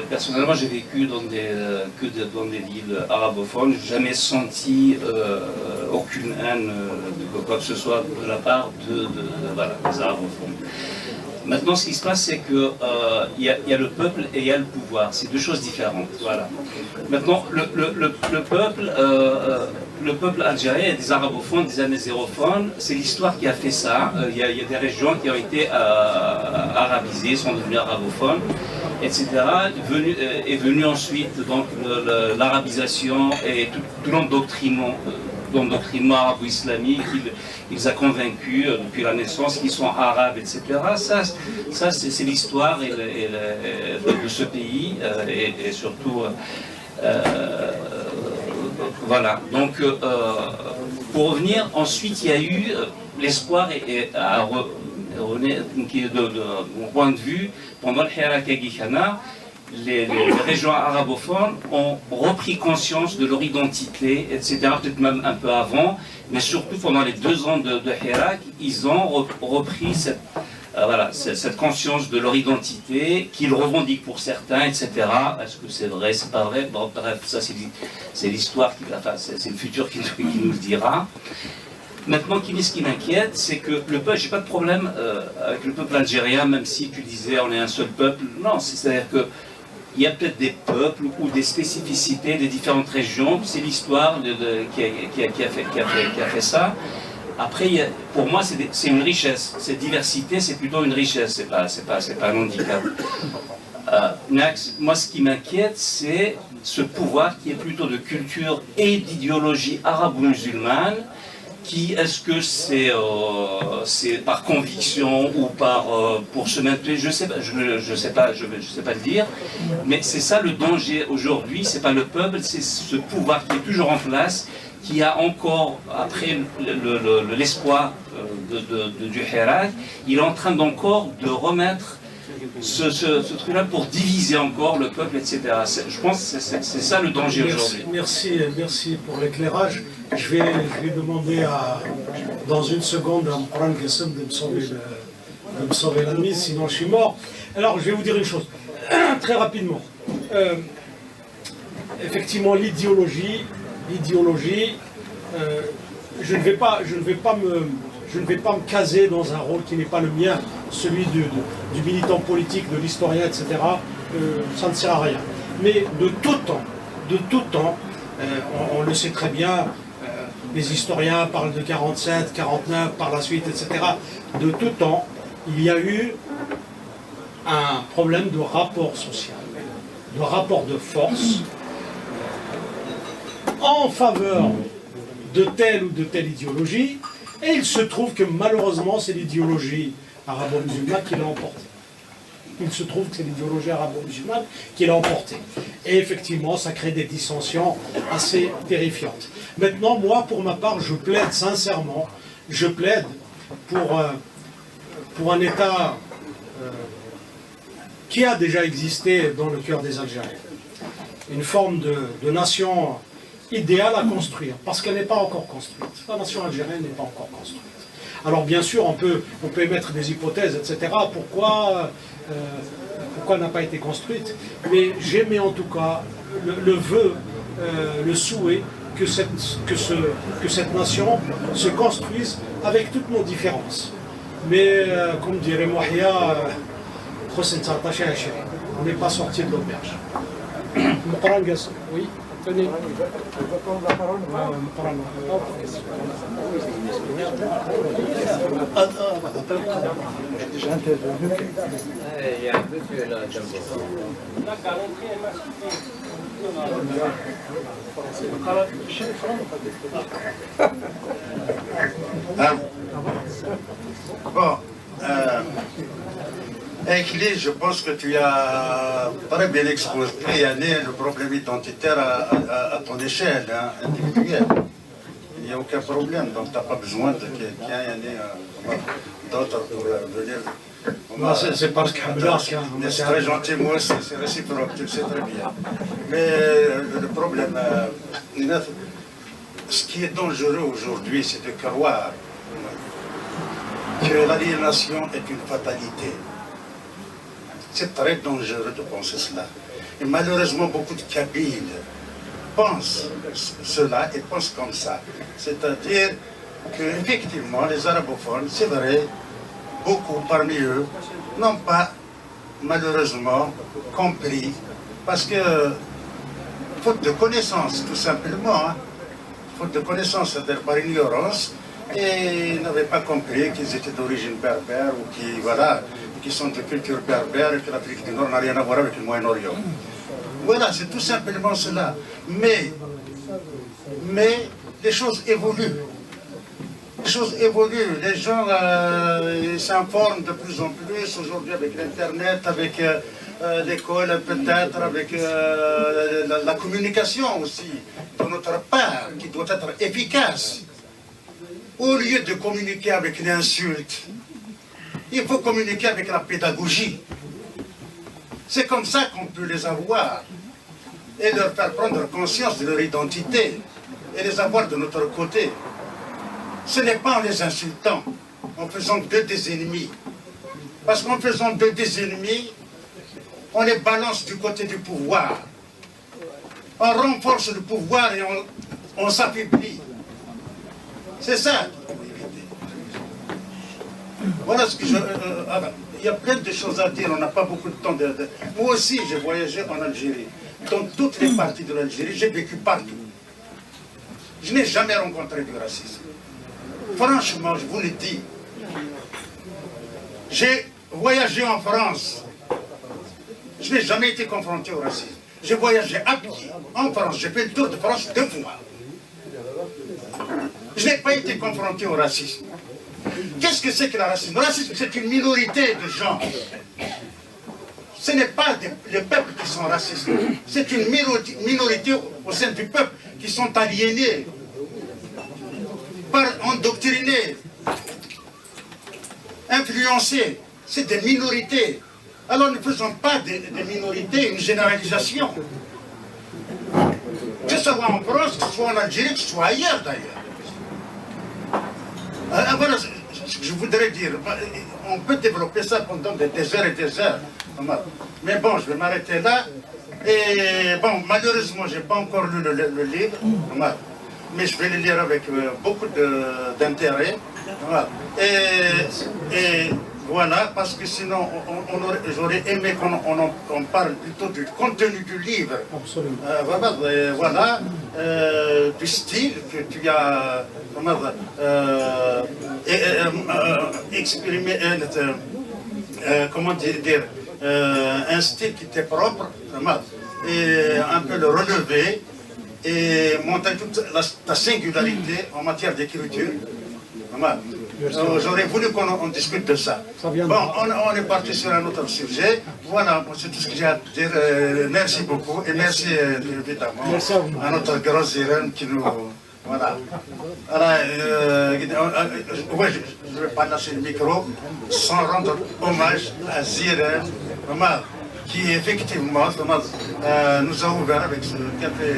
Speaker 10: Personnellement, j'ai vécu dans dans des villes arabophones. Je n'ai jamais senti aucune haine de quoi que ce soit de la part voilà, des arabophones. Maintenant, ce qui se passe, c'est qu'il y a le peuple et il y a le pouvoir. C'est deux choses différentes. Voilà. Maintenant, le peuple algérien et des arabophones, des amazérophones, c'est l'histoire qui a fait ça. Il y a des régions qui ont été arabisées, sont devenues arabophones, etc. Est venu ensuite donc l'arabisation et tout l'endoctrinement arabo-islamique, il les a convaincus depuis la naissance qu'ils sont arabes, etc. Ça c'est l'histoire de ce pays et surtout voilà. Donc pour revenir, ensuite il y a eu l'espoir de mon point de vue pendant le Hirak Aghi Khanna. Les régions arabophones ont repris conscience de leur identité, etc., peut-être même un peu avant, mais surtout pendant les 2 ans de Hirak, ils ont repris cette conscience de leur identité, qu'ils revendiquent pour certains, etc. Est-ce que c'est vrai, c'est pas vrai? Bon, bref, ça c'est l'histoire, c'est le futur qui nous le dira. Maintenant, ce qui m'inquiète, c'est que le peuple, j'ai pas de problème avec le peuple algérien, même si tu disais on est un seul peuple. Non, c'est-à-dire que il y a peut-être des peuples ou des spécificités des différentes régions. C'est l'histoire qui a fait ça. Après, pour moi, c'est une richesse. Cette diversité, c'est plutôt une richesse. C'est pas un handicap. Moi, ce qui m'inquiète, c'est ce pouvoir qui est plutôt de culture et d'idéologie arabo-musulmane. Est-ce que c'est par conviction ou pour se maintenir? Je sais pas le dire, mais c'est ça le danger aujourd'hui. C'est pas le peuple, c'est ce pouvoir qui est toujours en place, qui a encore, après l'espoir du Hirak, il est en train d'encore de remettre ce truc-là pour diviser encore le peuple, etc. Je pense que c'est ça le danger aujourd'hui.
Speaker 2: Merci pour l'éclairage. Je vais demander dans une seconde à Mourane Gassem de me sauver la mise, sinon je suis mort. Alors je vais vous dire une chose, très rapidement. Effectivement, l'idéologie, je ne vais pas me caser dans un rôle qui n'est pas le mien, celui du militant politique, de l'historien, etc. Ça ne sert à rien. Mais de tout temps, on le sait très bien, les historiens parlent de 47, 49, par la suite, etc. De tout temps, il y a eu un problème de rapport social, de rapport de force en faveur de telle ou de telle idéologie, et il se trouve que malheureusement c'est l'idéologie arabo-musulmane qui l'a emporté. Il se trouve que c'est l'idéologie arabo-musulmane qui l'a emporté. Et effectivement, ça crée des dissensions assez terrifiantes. Maintenant, moi, pour ma part, je plaide sincèrement, pour un État qui a déjà existé dans le cœur des Algériens. Une forme de nation idéale à construire, parce qu'elle n'est pas encore construite. La nation algérienne n'est pas encore construite. Alors bien sûr, on peut émettre des hypothèses, etc. Pourquoi n'a pas été construite? Mais j'aimais en tout cas le vœu, le souhait que cette nation se construise avec toutes nos différences. Mais comme dirait Mouhia, on n'est pas sorti de l'auberge. Oui, tenez.
Speaker 11: Il y a un monsieur là,
Speaker 12: Bon, Ekli, je pense que tu as très bien exposé le problème identitaire à ton échelle individuelle. Il n'y a aucun problème, donc tu n'as pas besoin de quelqu'un, d'autres pour venir.
Speaker 2: C'est parce que
Speaker 12: c'est très gentil, moi aussi, c'est réciproque, tu le sais très bien. Mais le problème, ce qui est dangereux aujourd'hui, c'est de croire que l'aliénation est une fatalité. C'est très dangereux de penser cela. Et malheureusement, beaucoup de Kabyles pensent cela et pensent comme ça. C'est-à-dire qu'effectivement, les arabophones, c'est vrai, beaucoup parmi eux n'ont pas malheureusement compris, parce que faute de connaissances, tout simplement, faute de connaissances, c'est-à-dire par ignorance, et n'avaient pas compris qu'ils étaient d'origine berbère ou qui sont de culture berbère et que l'Afrique du Nord n'a rien à voir avec le Moyen-Orient. Voilà, c'est tout simplement cela. Mais les choses évoluent. Les choses évoluent. Les gens s'informent de plus en plus aujourd'hui avec l'Internet, avec l'école peut-être, avec la communication aussi, de notre part, qui doit être efficace. Au lieu de communiquer avec l'insulte, il faut communiquer avec la pédagogie. C'est comme ça qu'on peut les avoir et leur faire prendre conscience de leur identité et les avoir de notre côté. Ce n'est pas en les insultant, en faisant d'eux des ennemis. Parce qu'en faisant d'eux des ennemis, on les balance du côté du pouvoir. On renforce le pouvoir et on s'affaiblit. C'est ça qu'il faut éviter. Voilà ce que il y a plein de choses à dire, on n'a pas beaucoup de temps. Moi aussi, j'ai voyagé en Algérie. Dans toutes les parties de l'Algérie, j'ai vécu partout. Je n'ai jamais rencontré du racisme. Franchement, je vous le dis. J'ai voyagé en France. Je n'ai jamais été confronté au racisme. J'ai voyagé à pied en France. J'ai fait le tour de France 2 fois. Je n'ai pas été confronté au racisme. Qu'est-ce que c'est que le racisme? Le racisme, c'est une minorité de gens. Ce n'est pas les peuples qui sont racistes. C'est une minorité au sein du peuple qui sont aliénés, endoctrinés, influencés. C'est des minorités. Alors ne faisons pas des minorités une généralisation. Que ce soit en France, que ce soit en Algérie, que ce soit ailleurs d'ailleurs. Voilà ce que je voudrais dire. On peut développer ça pendant des heures et des heures. Mais bon, je vais m'arrêter là. Et bon, malheureusement, je n'ai pas encore lu le livre. Mais je vais le lire avec beaucoup d'intérêt. Et voilà, parce que sinon, j'aurais aimé qu'on parle plutôt du contenu du livre.
Speaker 2: Absolument.
Speaker 12: Voilà, du style que tu as exprimé, comment dire, un style qui t'est propre, et un peu le relever, et montrer toute ta singularité en matière d'écriture. J'aurais voulu qu'on discute de ça. Bon, on est parti sur un autre sujet. Voilà, c'est tout ce que j'ai à dire. Merci beaucoup et merci évidemment à notre grand Ziren qui nous... Voilà. Alors, ouais, je ne vais pas lâcher le micro sans rendre hommage à Ziren, qui effectivement nous a ouvert avec ce café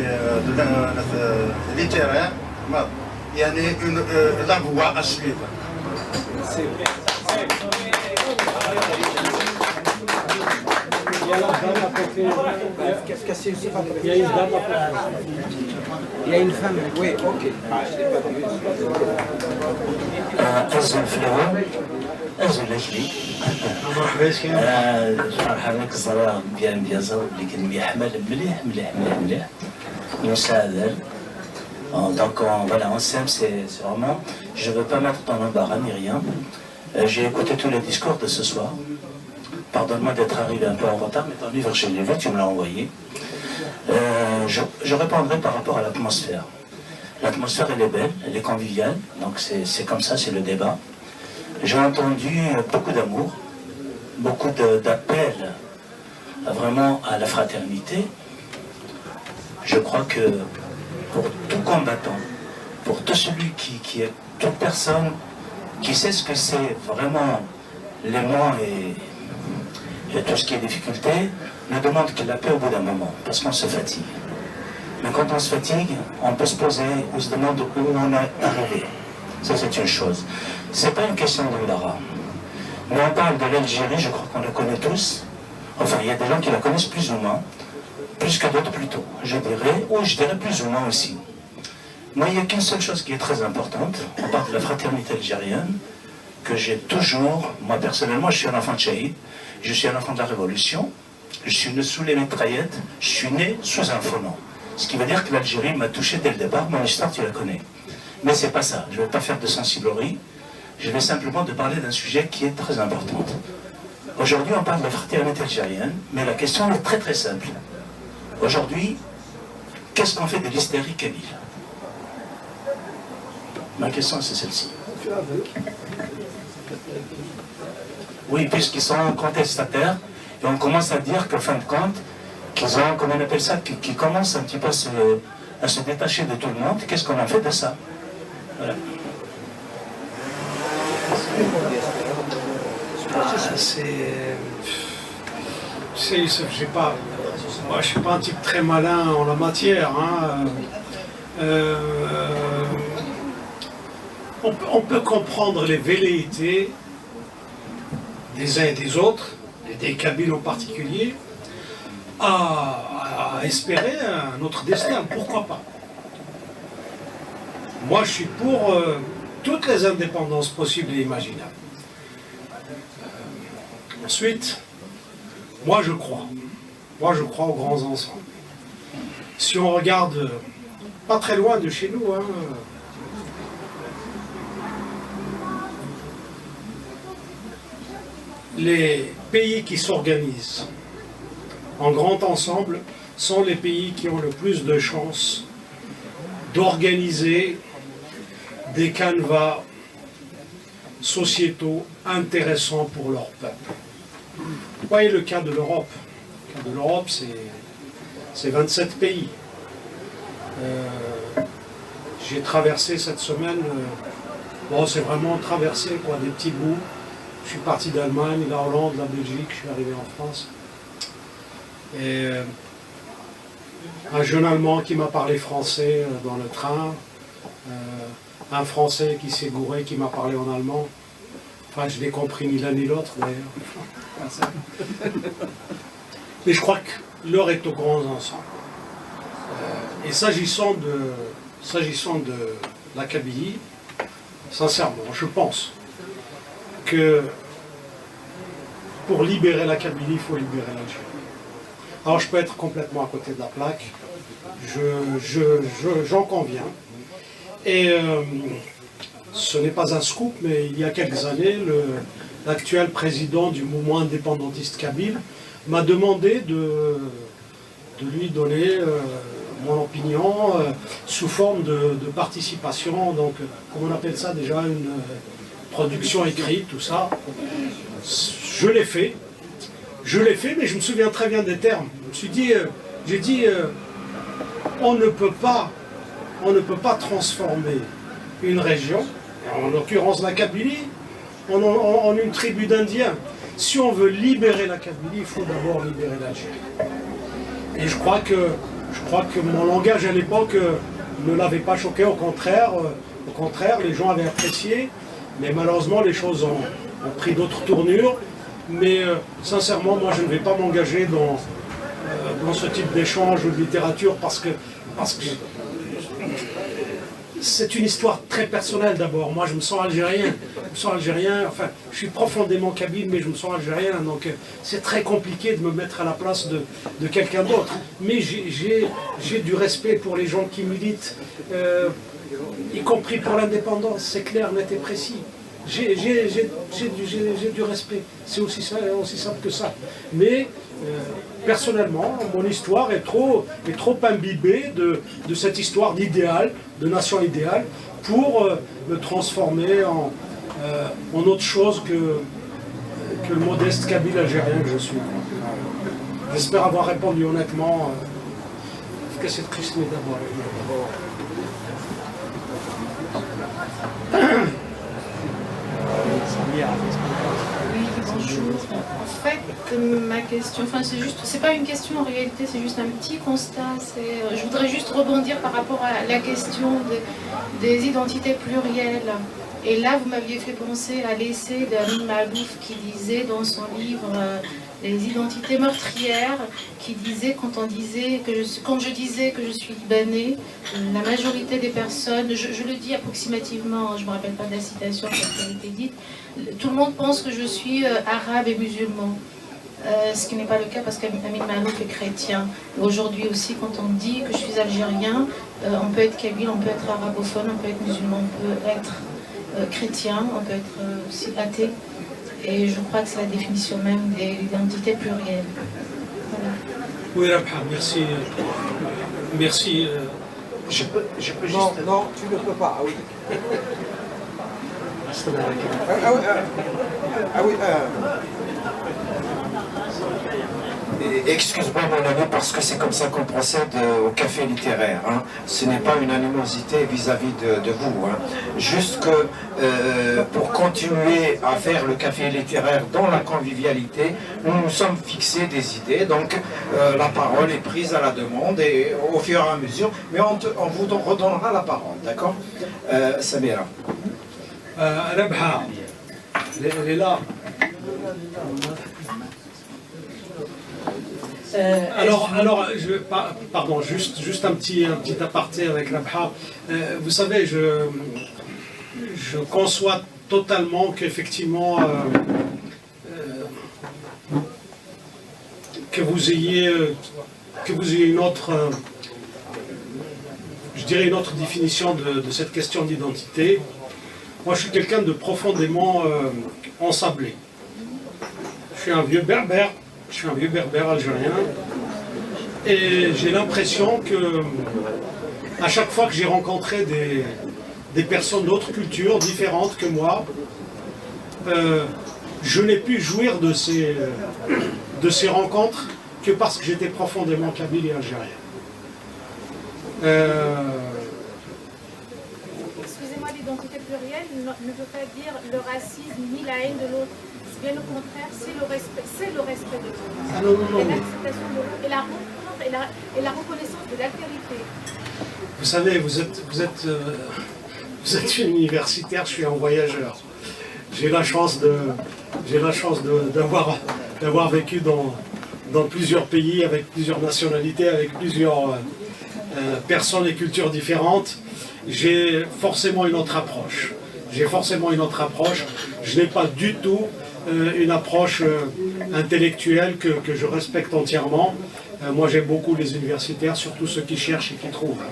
Speaker 12: littéraire. Il y en a la voie à suivre.
Speaker 13: Il y a une dame, oui, ok.
Speaker 14: أزل في الهواء أزل أجلي شرح لك الصلاة بيان بيزا لكن بيحمل مليح مليح مليح مليح يساعد. Donc voilà, on s'aime, c'est vraiment, je ne veux pas mettre dans l'embarras ni rien. J'ai écouté tous les discours de ce soir. Pardonne-moi d'être arrivé un peu en retard, mais ton livre, je l'ai vu, tu me l'as envoyé. Je répondrai par rapport à l'atmosphère. L'atmosphère, elle est belle, elle est conviviale, donc c'est comme ça, c'est le débat. J'ai entendu beaucoup d'amour, beaucoup d'appels vraiment à la fraternité. Je crois que pour tout combattant, pour tout celui qui est, toute personne qui sait ce que c'est vraiment l'aimant et tout ce qui est difficulté, ne demande que la paix au bout d'un moment, parce qu'on se fatigue. Mais quand on se fatigue, on peut se poser, on se demande où on est arrivé. Ça, c'est une chose. C'est pas une question d'embarras. Mais on parle de l'Algérie, je crois qu'on la connaît tous. Enfin, il y a des gens qui la connaissent plus ou moins, plus que d'autres plutôt, je dirais, ou je dirais plus ou moins aussi. Moi, il n'y a qu'une seule chose qui est très importante. On parle de la fraternité algérienne, que j'ai toujours, moi personnellement, je suis un enfant de Chaïd, je suis un enfant de la Révolution, je suis né sous les mitraillettes, je suis né sous un faux nom. Ce qui veut dire que l'Algérie m'a touché dès le départ, mon histoire tu la connais. Mais c'est pas ça, je ne vais pas faire de sensiblerie, je vais simplement te parler d'un sujet qui est très important. Aujourd'hui on parle de la fraternité algérienne, mais la question est très très simple. Aujourd'hui, qu'est-ce qu'on fait de l'hystérie kabyle? Ma question c'est celle-ci. Oui, puisqu'ils sont contestataires, et on commence à dire qu'en fin de compte, qu'ils ont, comment on appelle ça, qu'ils commencent un petit peu à se détacher de tout le monde. Qu'est-ce qu'on en fait de ça? Voilà.
Speaker 2: J'ai pas, moi, je suis pas un type très malin en la matière. Hein. On peut comprendre les velléités des uns et des autres, et des Kabyles en particulier, à espérer un autre destin, pourquoi pas. Moi je suis pour toutes les indépendances possibles et imaginables. Ensuite, moi je crois aux grands ensembles. Si on regarde pas très loin de chez nous, hein, les pays qui s'organisent en grand ensemble sont les pays qui ont le plus de chances d'organiser des canevas sociétaux intéressants pour leur peuple. Vous voyez le cas de l'Europe. Le cas de l'Europe, c'est 27 pays. J'ai traversé cette semaine, bon c'est vraiment traversé quoi, des petits bouts. Je suis parti d'Allemagne, de la Hollande, de la Belgique, je suis arrivé en France. Et un jeune Allemand qui m'a parlé français dans le train, un Français qui s'est gouré, qui m'a parlé en allemand. Enfin, je n'ai compris ni l'un ni l'autre d'ailleurs. Mais je crois que l'heure est aux grands ensemble. Et s'agissant de la Kabylie, sincèrement, je pense que pour libérer la Kabylie, il faut libérer l'Algérie. Alors je peux être complètement à côté de la plaque, j'en conviens. Et ce n'est pas un scoop, mais il y a quelques années, l'actuel président du mouvement indépendantiste kabyle m'a demandé de lui donner mon opinion sous forme de participation, donc comment on appelle ça déjà, une production écrite, tout ça. Je l'ai fait, mais je me souviens très bien des termes. Je me suis dit, j'ai dit, on ne peut pas transformer une région, en l'occurrence la Kabylie, en une tribu d'Indiens. Si on veut libérer la Kabylie, il faut d'abord libérer l'Algérie. Et je crois que mon langage à l'époque ne l'avait pas choqué, au contraire, les gens avaient apprécié. Mais malheureusement, les choses ont pris d'autres tournures. Mais sincèrement, moi, je ne vais pas m'engager dans ce type d'échange ou de littérature parce que c'est une histoire très personnelle d'abord. Moi, je me sens algérien. Enfin, je suis profondément kabyle, mais je me sens algérien. Donc, c'est très compliqué de me mettre à la place de quelqu'un d'autre. Mais j'ai du respect pour les gens qui militent, y compris pour l'indépendance. C'est clair, net et précis. J'ai du respect. C'est aussi simple que ça. Mais personnellement, mon histoire est trop imbibée de cette histoire d'idéal, de nation idéale, pour me transformer en autre chose que le modeste kabyle algérien que je suis. J'espère avoir répondu honnêtement. En tout cas, c'est triste, mais d'abord.
Speaker 15: Oui, bonjour. En fait, ma question, enfin c'est pas une question en réalité, c'est juste un petit constat. Je voudrais juste rebondir par rapport à la question des identités plurielles. Et là, vous m'aviez fait penser à l'essai d'Amin Maalouf qui disait dans son livre Les identités meurtrières, qui disait quand je disais que je suis libanais, la majorité des personnes, je le dis approximativement, je ne me rappelle pas de la citation qui a été dite, tout le monde pense que je suis arabe et musulman. Ce qui n'est pas le cas parce qu'Amin Maalouf est chrétien. Aujourd'hui aussi, quand on dit que je suis algérien, on peut être kabyle, on peut être arabophone, on peut être musulman, on peut être chrétien, on peut être aussi athée. Et je crois que c'est la définition même de l'identité plurielle. Voilà.
Speaker 2: Oui, Rabha, merci. Merci.
Speaker 7: Je peux juste...
Speaker 13: Non, tu ne peux pas, ah oui.
Speaker 1: Excuse-moi mon ami parce que c'est comme ça qu'on procède au café littéraire. Hein. Ce n'est pas une animosité vis-à-vis de vous. Hein. Juste que pour continuer à faire le café littéraire dans la convivialité, nous nous sommes fixés des idées. Donc la parole est prise à la demande et au fur et à mesure. Mais on vous redonnera la parole, d'accord Samira.
Speaker 2: Rabha, elle est là. Alors, pardon, juste un petit aparté avec Rabha. Vous savez, je conçois totalement qu'effectivement que vous ayez une autre, je dirais une autre définition de cette question d'identité. Moi, je suis quelqu'un de profondément ensablé. Je suis un vieux berbère. Je suis un vieux berbère algérien et j'ai l'impression que à chaque fois que j'ai rencontré des personnes d'autres cultures différentes que moi, je n'ai pu jouir de ces rencontres que parce que j'étais profondément kabyle et algérien.
Speaker 16: Excusez-moi, l'identité plurielle ne veut pas dire le racisme ni la haine de l'autre. Bien au contraire, c'est le respect de l'autre.
Speaker 2: Ah non, non, non.
Speaker 16: Et l'acceptation de l'autre, et la rencontre et la reconnaissance de l'altérité.
Speaker 2: Vous savez, vous êtes une universitaire, je suis un voyageur. J'ai la chance d'avoir vécu dans plusieurs pays, avec plusieurs nationalités, avec plusieurs personnes et cultures différentes. J'ai forcément une autre approche. Je n'ai pas du tout une approche intellectuelle que je respecte entièrement. Moi, j'aime beaucoup les universitaires, surtout ceux qui cherchent et qui trouvent.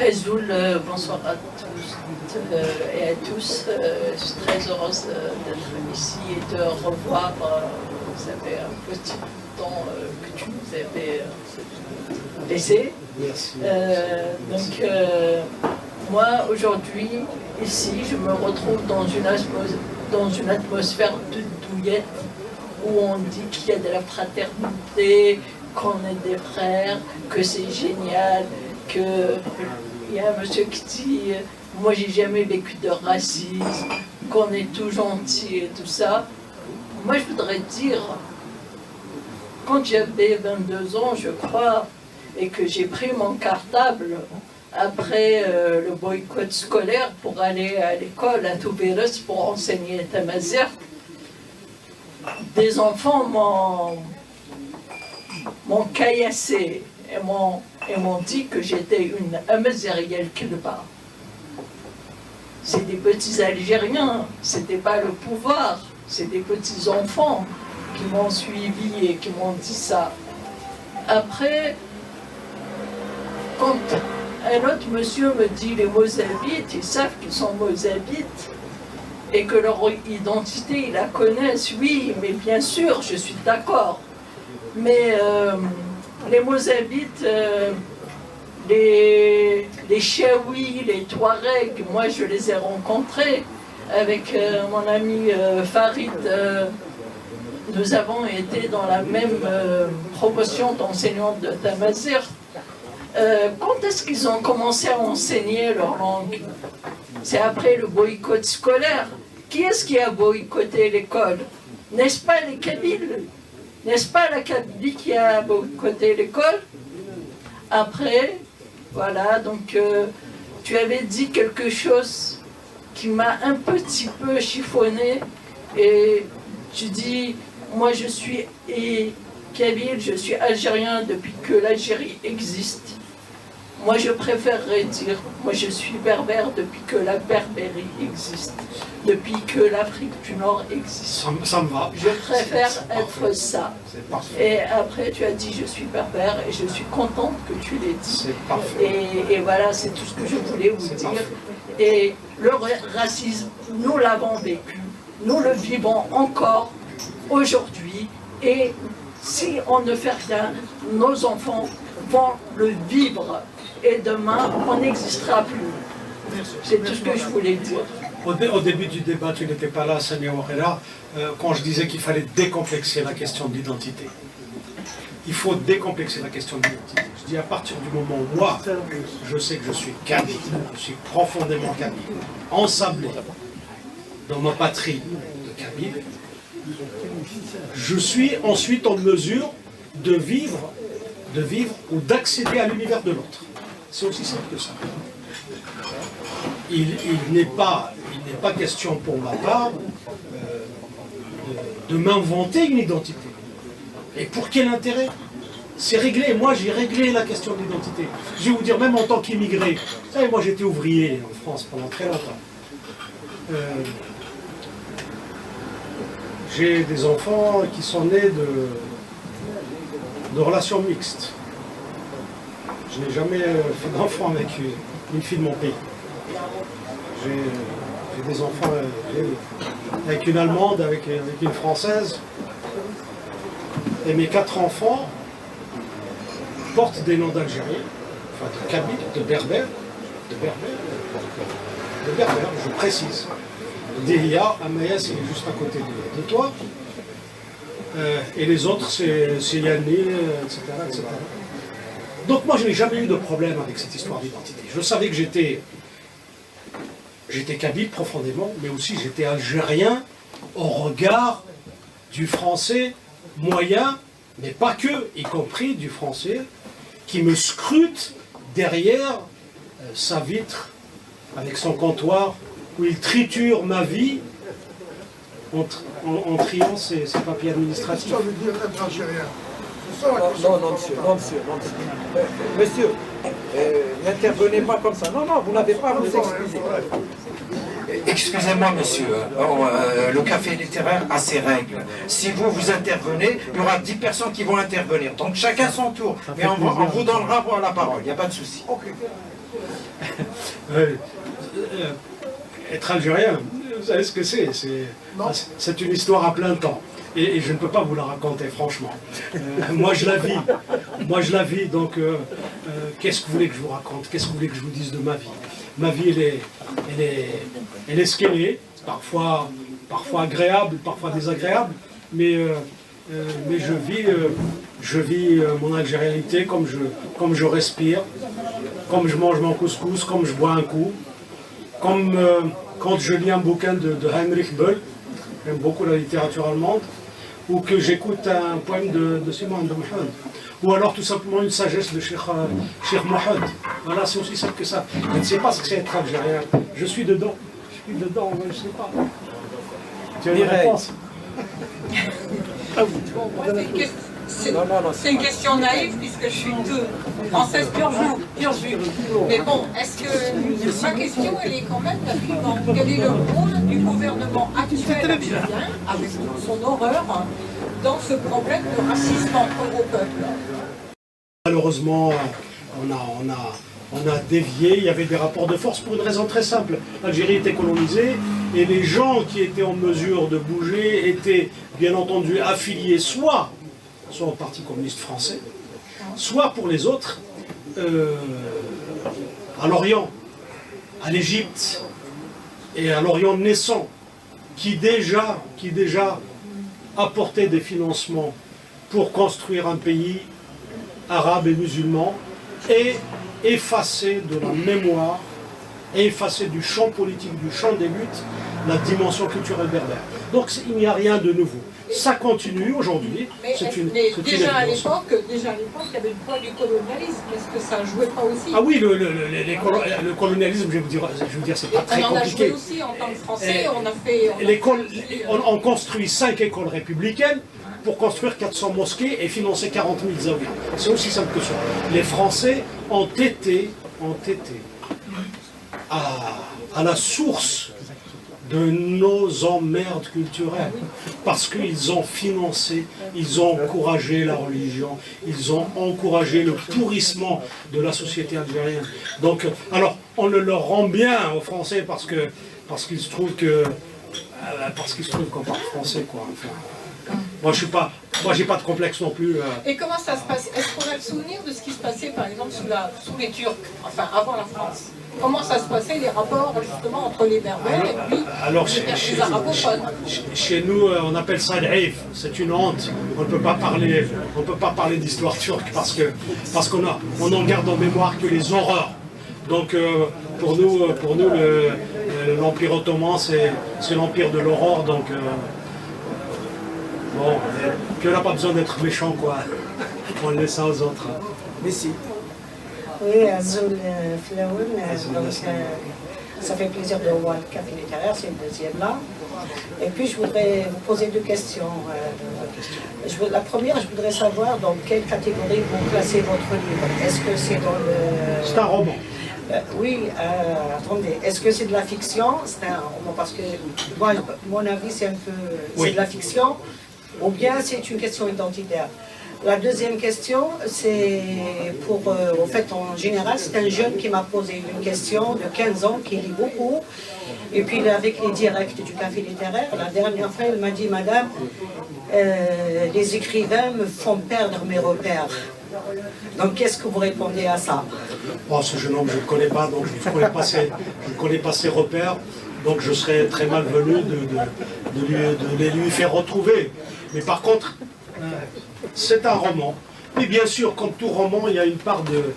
Speaker 17: Azoul, bonsoir à tous et à tous. Je suis très heureuse d'être ici et de revoir. Ça fait un petit temps que tu nous avais laissé.
Speaker 2: Merci.
Speaker 17: Moi, aujourd'hui, ici, je me retrouve dans une atmosphère de douillette où on dit qu'il y a de la fraternité, qu'on est des frères, que c'est génial, qu'il y a un monsieur qui dit « moi, j'ai jamais vécu de racisme, qu'on est tout gentil et tout ça ». Moi, je voudrais dire, quand j'avais 22 ans, je crois, et que j'ai pris mon cartable, après le boycott scolaire pour aller à l'école à Touberes pour enseigner Tamazight. Des enfants m'ont caillassé et m'ont dit que j'étais une amazérienne quelque part. C'est des petits Algériens, c'était pas le pouvoir, c'est des petits enfants qui m'ont suivi et qui m'ont dit ça. Après, quand un autre monsieur me dit les Mozabites, ils savent qu'ils sont Mozabites et que leur identité, ils la connaissent, oui, mais bien sûr, je suis d'accord. Mais les Mozabites, les Chaouis, les Touaregs, moi je les ai rencontrés avec mon ami Farid. Nous avons été dans la même promotion d'enseignants de Tamazight. Quand est-ce qu'ils ont commencé à enseigner leur langue? C'est après le boycott scolaire. Qui est-ce qui a boycotté l'école? N'est-ce pas les Kabyles? N'est-ce pas la Kabylie qui a boycotté l'école? Après, voilà, donc tu avais dit quelque chose qui m'a un petit peu chiffonné et tu dis, moi je suis kabyle, je suis algérien depuis que l'Algérie existe. Moi je préférerais dire, moi je suis berbère depuis que la Berbérie existe, depuis que l'Afrique du Nord existe.
Speaker 2: Ça me va.
Speaker 17: Je préfère être ça. Et après tu as dit je suis berbère et je suis contente que tu l'aies dit.
Speaker 2: C'est parfait.
Speaker 17: Et voilà, c'est tout ce que je voulais vous dire. Parfait. Et le racisme, nous l'avons vécu, nous le vivons encore aujourd'hui. Et si on ne fait rien, nos enfants vont le vivre. Et demain, on n'existera plus. C'est tout ce que je voulais dire.
Speaker 2: Au début du débat, tu n'étais pas là, Samia Ouakhela, quand je disais qu'il fallait décomplexer la question de l'identité. Il faut décomplexer la question de l'identité. Je dis à partir du moment où moi, je sais que je suis kabyle, je suis profondément kabyle, ensablé dans ma patrie de kabyle, je suis ensuite en mesure de vivre ou d'accéder à l'univers de l'autre. C'est aussi simple que ça. Il n'est pas question pour ma part de m'inventer une identité. Et pour quel intérêt? C'est réglé. Moi, j'ai réglé la question de l'identité. Je vais vous dire, même en tant qu'immigré, vous savez, moi j'étais ouvrier en France pendant très longtemps. J'ai des enfants qui sont nés de relations mixtes. Je n'ai jamais fait d'enfant avec une fille de mon pays. J'ai des enfants avec une Allemande, avec une Française. Et mes 4 enfants portent des noms d'Algériens, enfin de Kabyles, de Berbères, je précise. Delia, Amaïs, il est juste à côté de toi. Et les autres, c'est Yanni, etc., etc. Donc moi, je n'ai jamais eu de problème avec cette histoire d'identité. Je savais que j'étais kabyle profondément, mais aussi j'étais algérien au regard du français moyen, mais pas que, y compris du français, qui me scrute derrière sa vitre, avec son comptoir, où il triture ma vie en triant ses papiers administratifs.
Speaker 5: Ça veut dire être algérien.
Speaker 13: Non, monsieur. Monsieur, n'intervenez pas comme ça. Non, vous n'avez pas à vous excuser.
Speaker 1: Excusez-moi, monsieur, le café littéraire a ses règles. Si vous intervenez, il y aura 10 personnes qui vont intervenir. Donc chacun son tour. Mais on vous donnera la parole, il n'y a pas de souci.
Speaker 2: Être algérien, vous savez ce que c'est? C'est une histoire à plein temps. Et je ne peux pas vous la raconter, franchement. Moi, je la vis. Donc, qu'est-ce que vous voulez que je vous raconte? Qu'est-ce que vous voulez que je vous dise de ma vie? Ma vie, elle est ce qu'elle est. Parfois agréable, parfois désagréable. Mais je vis mon algérianité comme je respire, comme je mange mon couscous, comme je bois un coup. Comme quand je lis un bouquin de Heinrich Böll, j'aime beaucoup la littérature allemande, ou que j'écoute un poème de Simon de Mohamed, ou alors tout simplement une sagesse de Cheikh Mohamed. Voilà, c'est aussi simple que ça. Je ne sais pas ce que c'est être algérien. Je suis dedans. Je suis dedans, mais je ne sais pas. Tu as une réponse?
Speaker 18: C'est une question naïve puisque je suis française pure jus. Mais bon, est-ce que ma question elle est quand même la suivante. Quel est le rôle du gouvernement actuel algérien avec son horreur dans ce problème de racisme entre vos peuples?
Speaker 2: Malheureusement, on a dévié, il y avait des rapports de force pour une raison très simple. L'Algérie était colonisée et les gens qui étaient en mesure de bouger étaient bien entendu affiliés soit au Parti communiste français, soit pour les autres à l'Orient, à l'Égypte et à l'Orient naissant, qui déjà apportaient des financements pour construire un pays arabe et musulman et effacer de la mémoire, et effacer du champ politique, du champ des luttes, la dimension culturelle berbère. Donc il n'y a rien de nouveau. Ça continue aujourd'hui.
Speaker 18: Déjà à l'époque, il y avait le poids du colonialisme. Est-ce que ça ne jouait pas aussi?
Speaker 2: Ah oui, le colonialisme, je vais vous dire, c'est pas très compliqué.
Speaker 18: On en a joué aussi en tant que Français.
Speaker 2: On construit 5 écoles républicaines pour construire 400 mosquées et financer 40 000 zaouïas. C'est aussi simple que ça. Les Français ont été à la source de nos emmerdes culturelles, parce qu'ils ont financé, ils ont encouragé la religion, ils ont encouragé le pourrissement de la société algérienne. Donc, alors, on le leur rend bien aux Français parce qu'il se trouve qu'on parle français, quoi. Enfin, moi, j'ai pas de complexe non plus.
Speaker 18: Et comment ça se passe? Est-ce qu'on a le souvenir de ce qui se passait, par exemple, sous les Turcs, enfin avant la France? Comment ça se passait, les rapports justement entre les Berbères et puis les arabophones?
Speaker 2: Chez nous, on appelle ça l'Aïf, c'est une honte. On ne peut pas parler d'histoire turque parce qu'on en garde en mémoire que les horreurs. Donc pour nous l'Empire ottoman, c'est l'empire de l'aurore. Donc bon, puis on n'a pas besoin d'être méchant, quoi. On laisse ça aux autres. Mais si.
Speaker 19: Oui, Azul Flaoun, donc ça fait plaisir de voir le café littéraire, c'est le deuxième là. Et puis je voudrais vous poser deux questions. La première, je voudrais savoir dans quelle catégorie vous classez votre livre. Est-ce que c'est dans le...
Speaker 2: C'est un roman.
Speaker 19: Oui, attendez, est-ce que c'est de la fiction? C'est un roman parce que moi, mon avis c'est un peu... C'est de la fiction ou bien c'est une question identitaire? La deuxième question, c'est pour, en fait, en général, c'est un jeune qui m'a posé une question de 15 ans, qui lit beaucoup. Et puis, avec les directs du café littéraire, la dernière fois, elle m'a dit, Madame, les écrivains me font perdre mes repères. Donc, qu'est-ce que vous répondez à ça?
Speaker 2: Bon, ce jeune homme, je ne le connais pas, donc je ne connais pas ses repères. Donc, je serais très malvenu de les lui faire retrouver. Mais par contre... c'est un roman. Mais bien sûr, comme tout roman, il y a une part de...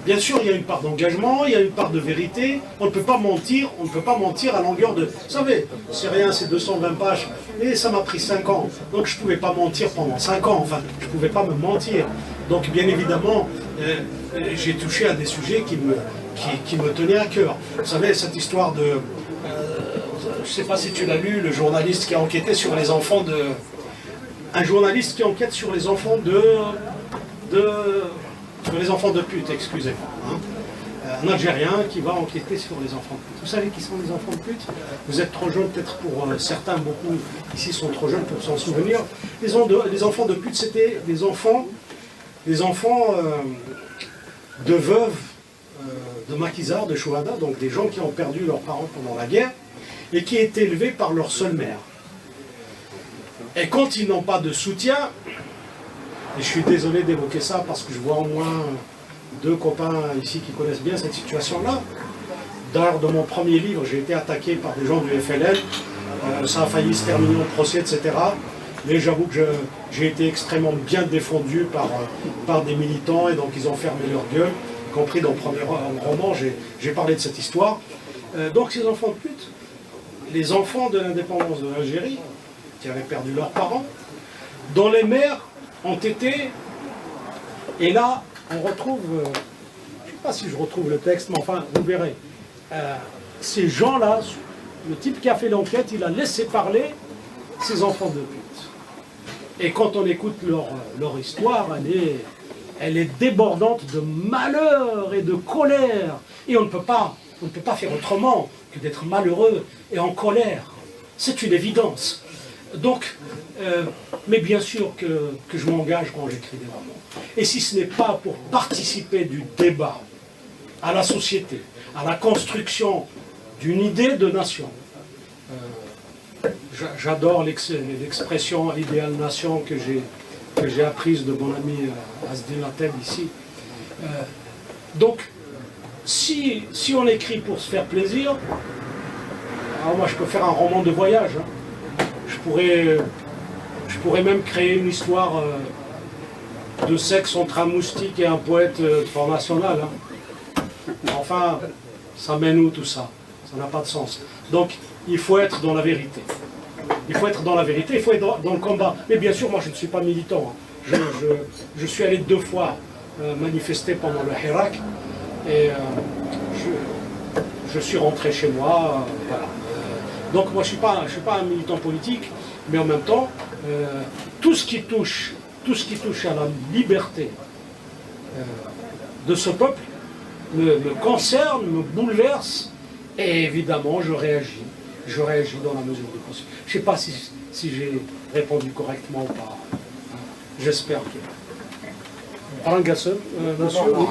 Speaker 2: Bien sûr, il y a une part d'engagement, il y a une part de vérité. On ne peut pas mentir, à longueur de... Vous savez, c'est rien, c'est 220 pages. Et ça m'a pris 5 ans. Donc je ne pouvais pas mentir pendant 5 ans. Enfin, je ne pouvais pas me mentir. Donc bien évidemment, j'ai touché à des sujets qui me tenaient à cœur. Vous savez, cette histoire de... je ne sais pas si tu l'as lu, le journaliste qui a enquêté sur les enfants de... Un journaliste qui enquête sur les enfants sur les enfants de pute, excusez-moi. Hein. Un Algérien qui va enquêter sur les enfants de pute. Vous savez qui sont les enfants de pute? Vous êtes trop jeunes, peut-être pour certains, beaucoup ici sont trop jeunes pour s'en souvenir. Les enfants de pute, c'était des enfants de veuves de maquisards, de chouhada, donc des gens qui ont perdu leurs parents pendant la guerre et qui étaient élevés par leur seule mère. Et quand ils n'ont pas de soutien, et je suis désolé d'évoquer ça parce que je vois au moins 2 copains ici qui connaissent bien cette situation-là. D'ailleurs, dans mon premier livre, j'ai été attaqué par des gens du FLN, ça a failli se terminer au procès, etc. Mais j'avoue que j'ai été extrêmement bien défendu par des militants, et donc ils ont fermé leur gueule, y compris dans le premier roman, j'ai parlé de cette histoire. Donc ces enfants de pute, les enfants de l'indépendance de l'Algérie, qui avaient perdu leurs parents, dont les maires ont été, et là on retrouve, je ne sais pas si je retrouve le texte, mais enfin vous verrez, ces gens-là, le type qui a fait l'enquête, il a laissé parler ces enfants de pute. Et quand on écoute leur histoire, elle est débordante de malheur et de colère. Et on ne peut pas faire autrement que d'être malheureux et en colère. C'est une évidence. Donc, mais bien sûr que je m'engage quand j'écris des romans. Et si ce n'est pas pour participer du débat à la société, à la construction d'une idée de nation, j'adore l'expression idéal nation que j'ai apprise de mon ami Asdin Ateb ici. Donc, si on écrit pour se faire plaisir, alors moi je peux faire un roman de voyage. Hein. Je pourrais même créer une histoire de sexe entre un moustique et un poète de Front National. Hein. Enfin, ça mène où tout ça? Ça n'a pas de sens. Donc, il faut être dans la vérité. Il faut être dans la vérité, il faut être dans le combat. Mais bien sûr, moi je ne suis pas militant. Hein. Je suis allé 2 fois manifester pendant le Hirak. Et je suis rentré chez moi. Voilà. Donc moi je ne suis pas un militant politique, mais en même temps, tout ce qui touche à la liberté de ce peuple me concerne, me bouleverse, et évidemment je réagis. Je réagis dans la mesure du possible. Je ne sais pas si j'ai répondu correctement ou pas. J'espère que... Alain Gasson, monsieur, oui.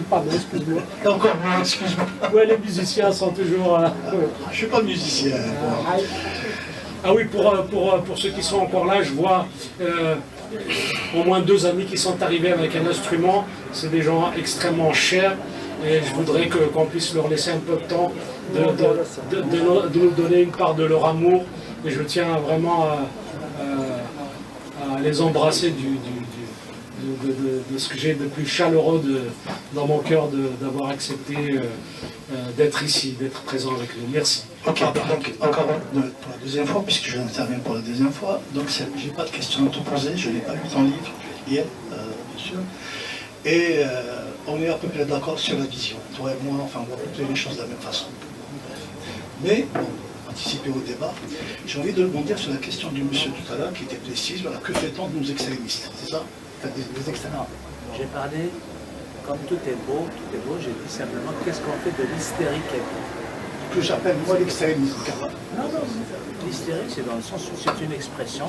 Speaker 2: Pardon, excuse-moi.
Speaker 7: Encore moi, excuse-moi.
Speaker 2: Ouais, les musiciens sont toujours...
Speaker 7: Je ne suis pas musicien.
Speaker 2: Ah oui, pour ceux qui sont encore là, je vois au moins 2 amis qui sont arrivés avec un instrument. C'est des gens extrêmement chers. Et je voudrais qu'on puisse leur laisser un peu de temps de nous donner une part de leur amour. Et je tiens vraiment à les embrasser de ce que j'ai de plus chaleureux dans mon cœur d'avoir accepté d'être ici, d'être présent avec nous. Merci.
Speaker 5: Ok, donc encore pour la deuxième fois, puisque je n'interviens pour la deuxième fois, donc je n'ai pas de questions à te poser, je n'ai pas lu ton livre hier, bien sûr. Et on est à peu près d'accord sur la vision. Toi et moi, enfin, on voit plutôt les choses de la même façon. Mais, bon, anticiper au débat, j'ai envie de rebondir sur la question du monsieur tout à l'heure qui était précise. Voilà, que fait-on de nos extrémistes? C'est ça? Des extrémistes.
Speaker 20: J'ai parlé, comme tout est beau, j'ai dit simplement qu'est-ce qu'on fait de l'hystérie
Speaker 5: que j'appelle moi l'extrémisme.
Speaker 20: Non, l'hystérie, c'est dans le sens où c'est une expression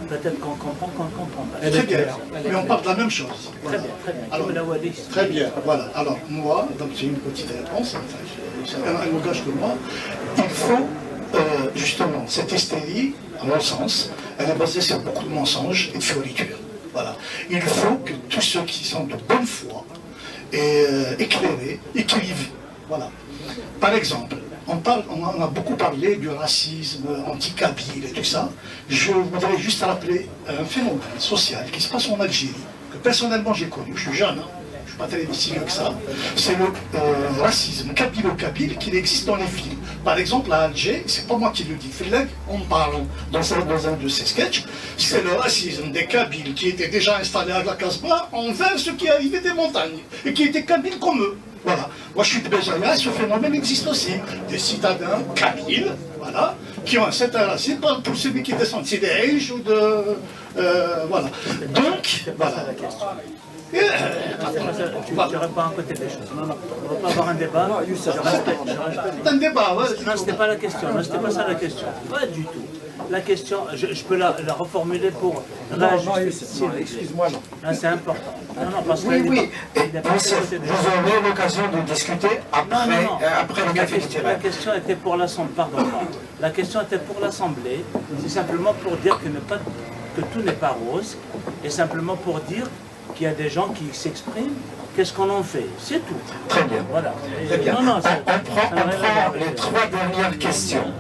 Speaker 20: peut-être qu'on comprend, qu'on ne comprend pas.
Speaker 5: Très bien, mais on parle de la même chose.
Speaker 20: Très bien, très bien.
Speaker 5: Alors, très bien, voilà. Alors moi, donc j'ai une petite réponse, c'est un langage que moi. Il faut justement, cette hystérie, à mon sens, elle est basée sur beaucoup de mensonges et de fioriture. Voilà. Il faut que tous ceux qui sont de bonne foi et éclairés écrivent. Voilà. Par exemple, on a beaucoup parlé du racisme anti-kabyle et tout ça. Je voudrais juste rappeler un phénomène social qui se passe en Algérie, que personnellement j'ai connu, je suis jeune, hein, je ne suis pas très difficile que ça. C'est le racisme kabyle-kabyle qui existe dans les films. Par exemple, à Alger, c'est pas moi qui le dis, on parle dans un de ses sketchs, c'est le racisme des Kabyles qui étaient déjà installés à la Casbah envers ceux qui arrivaient des montagnes et qui étaient Kabyles comme eux. Voilà. Moi je suis de Béjaïa et ce phénomène existe aussi. Des citadins kabyles, voilà, qui ont un certain racisme pour celui qui descend de Sidéïch ou de... voilà. Donc, voilà.
Speaker 20: Tu réponds à côté des choses. Non, on ne va pas avoir un débat.
Speaker 5: Un débat, ouais.
Speaker 20: Non, c'était pas la question. Non, c'était pas ça la question. Pas du tout. La question, je peux la reformuler pour réagir.
Speaker 1: Non, excuse-moi, non.
Speaker 20: C'est important. Non, parce que
Speaker 1: oui. Vous aurez l'occasion de discuter après le café littéraire.
Speaker 20: La question était pour l'Assemblée. Pardon. La question était pour l'Assemblée. C'est simplement pour dire que tout n'est pas rose. Et simplement pour dire qu'il y a des gens qui s'expriment. Qu'est-ce qu'on en fait? C'est tout.
Speaker 1: Très bien.
Speaker 20: Voilà.
Speaker 1: Très bien. On prend les 3 dernières questions.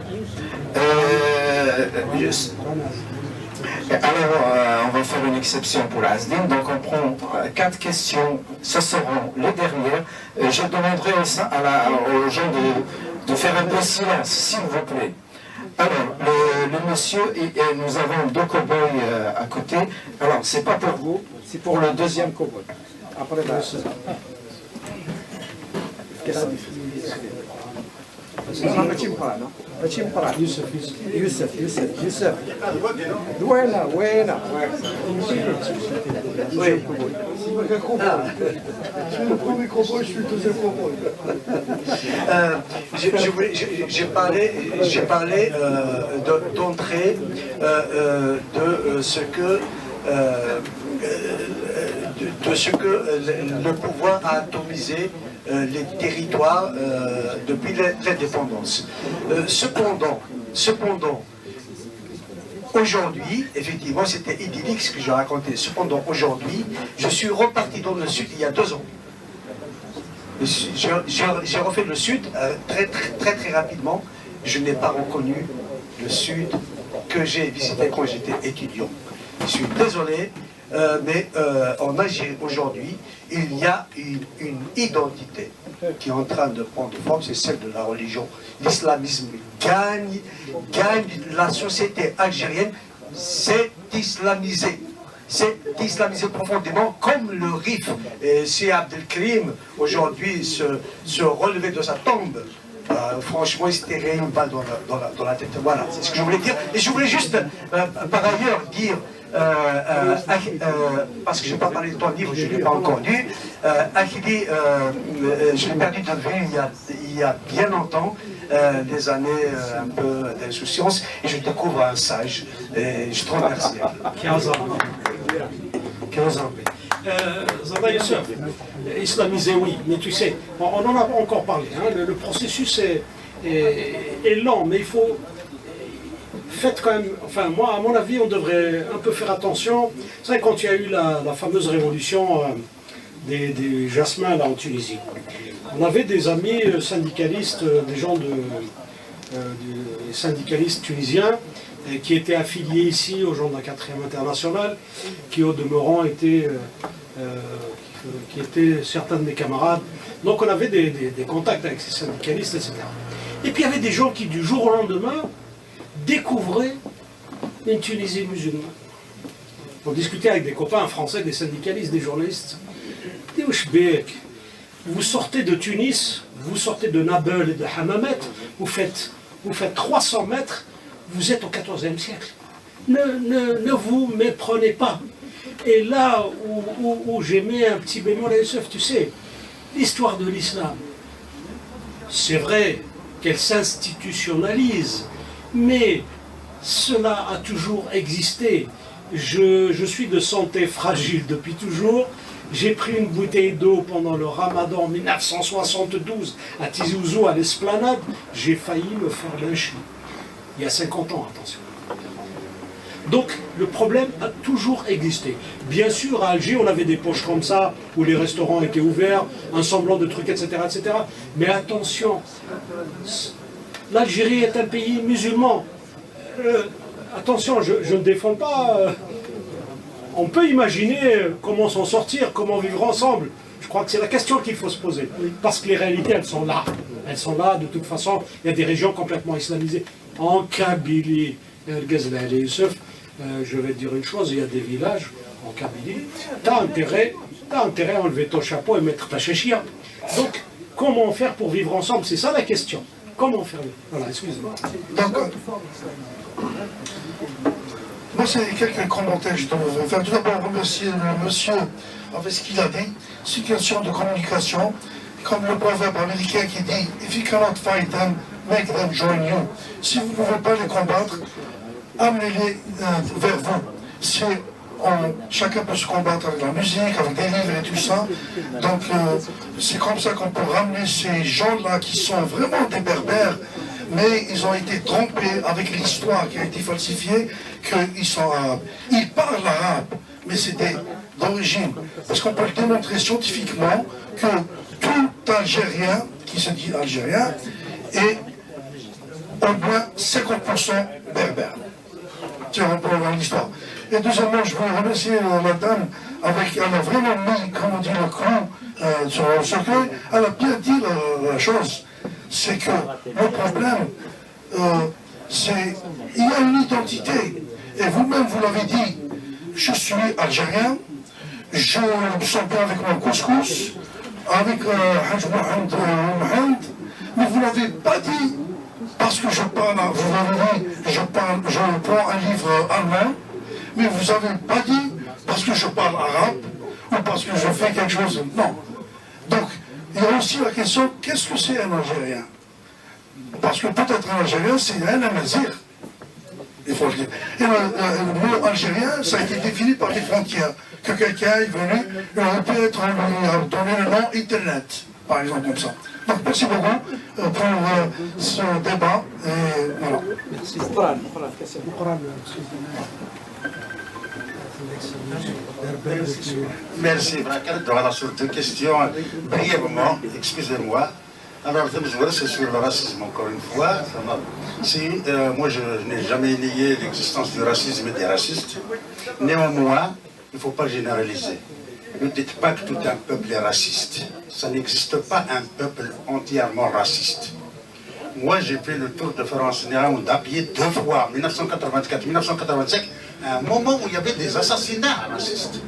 Speaker 1: Alors, on va faire une exception pour Asdin, donc on prend 4 questions, ce seront les dernières. Je demanderai aux gens de faire un peu de silence, s'il vous plaît. Alors, le monsieur, et nous avons deux cow-boys à côté. Alors, c'est pas pour vous, c'est pour le deuxième cow-boy. Après, là,
Speaker 13: Youssef. Buena.
Speaker 7: Oui. Le premier cowboy, je suis le deuxième cowboy. J'ai parlé d'entrée de ce que le pouvoir a atomisé les territoires depuis l'indépendance. Cependant, aujourd'hui, effectivement, c'était idyllique ce que j'ai raconté. Cependant, aujourd'hui, je suis reparti dans le sud il y a 2 ans. J'ai refait le sud très rapidement. Je n'ai pas reconnu le sud que j'ai visité quand j'étais étudiant. Je suis désolé, mais en Algérie aujourd'hui, il y a une identité qui est en train de prendre forme, c'est celle de la religion. L'islamisme gagne, la société algérienne s'est islamisée. C'est islamisé profondément, comme le Rif. Si Abdelkrim, aujourd'hui, se relevait de sa tombe, franchement, il s'était tiré une balle dans la tête. Voilà, c'est ce que je voulais dire. Et je voulais juste, par ailleurs, dire, parce que je n'ai pas parlé de ton livre, je ne l'ai pas encore lu, Akhili, je l'ai perdu de vue il y a bien longtemps, des années un peu d'insouciance, et je découvre un sage, et je te remercie.
Speaker 2: 15 ans. 15 ans. Zada Youssef, islamisé, oui, mais tu sais, on en a pas encore parlé, hein, le processus est lent, mais il faut... Faites quand même, enfin moi à mon avis on devrait un peu faire attention. C'est vrai quand il y a eu la fameuse révolution des jasmins là en Tunisie, on avait des amis syndicalistes, des gens des syndicalistes tunisiens qui étaient affiliés ici aux gens de la 4e internationale, qui au demeurant étaient certains de mes camarades. Donc on avait des contacts avec ces syndicalistes, etc. Et puis il y avait des gens qui du jour au lendemain découvrir une Tunisie musulmane. On discutait avec des copains français, des syndicalistes, des journalistes. Vous sortez de Tunis, vous sortez de Nabeul et de Hammamet, vous faites 300 mètres, vous êtes au XIVe siècle. Ne vous méprenez pas. Et là où j'ai mis un petit bémol à Youssef, tu sais, l'histoire de l'islam, c'est vrai qu'elle s'institutionnalise, mais cela a toujours existé. Je suis de santé fragile depuis toujours. J'ai pris une bouteille d'eau pendant le Ramadan 1972 à Tizi Ouzou, à l'Esplanade. J'ai failli me faire lyncher. Il y a 50 ans, attention. Donc le problème a toujours existé. Bien sûr, à Alger, on avait des poches comme ça, où les restaurants étaient ouverts, un semblant de trucs, etc. etc. Mais attention, l'Algérie est un pays musulman. Attention, je ne défends pas. On peut imaginer comment s'en sortir, comment vivre ensemble. Je crois que c'est la question qu'il faut se poser. Parce que les réalités, elles sont là. Elles sont là, de toute façon. Il y a des régions complètement islamisées. En Kabylie, Youssef, je vais te dire une chose, il y a des villages en Kabylie. T'as intérêt à enlever ton chapeau et mettre ta chéchia. Donc, comment faire pour vivre ensemble? C'est ça la question. Comment faire? Voilà, excuse-moi.
Speaker 5: Moi, c'est quelques commentaires que je devrais faire. Tout d'abord, remercier le monsieur avec ce qu'il a dit. C'est une question de communication. Comme le proverbe américain qui dit « If you cannot fight them, make them join you ». Si vous ne pouvez pas les combattre, amenez-les vers vous. Chacun peut se combattre avec la musique, avec des livres et tout ça. Donc, c'est comme ça qu'on peut ramener ces gens-là qui sont vraiment des berbères, mais ils ont été trompés avec l'histoire qui a été falsifiée, qu'ils sont arabes. Ils parlent arabe, mais c'est d'origine. Parce qu'on peut le démontrer scientifiquement que tout Algérien qui se dit Algérien est au moins 50% berbère. Tiens, on peut voir l'histoire. Et deuxièmement, je voulais remercier la dame, elle a vraiment mis, comme on dit, le clou sur le cercueil. Elle a bien dit la chose. C'est que le problème, il y a une identité. Et vous-même, vous l'avez dit, je suis algérien, je me sens bien avec mon couscous, avec Hajj Mohamed, mais vous ne l'avez pas dit parce que je parle, vous l'avez dit, je prends un livre allemand, mais vous n'avez pas dit parce que je parle arabe ou parce que je fais quelque chose. Non. Donc, il y a aussi la question, qu'est-ce que c'est un Algérien? Parce que peut-être un Algérien, c'est un Amazir. Il faut le dire. Et le mot algérien, ça a été défini par les frontières. Que quelqu'un est venu, il aurait pu être donné le nom Internet, par exemple, comme ça. Donc, merci beaucoup pour ce débat. Et voilà.
Speaker 12: Merci. Voilà, sur deux questions, brièvement, excusez-moi. Alors, c'est sur le racisme, encore une fois. Moi, je n'ai jamais nié l'existence du racisme et des racistes. Néanmoins, il ne faut pas généraliser. Ne dites pas que tout un peuple est raciste. Ça n'existe pas un peuple entièrement raciste. Moi, j'ai fait le tour de France Néerlande à pied 2 fois, 1984, 1985, à un moment où il y avait des assassinats racistes.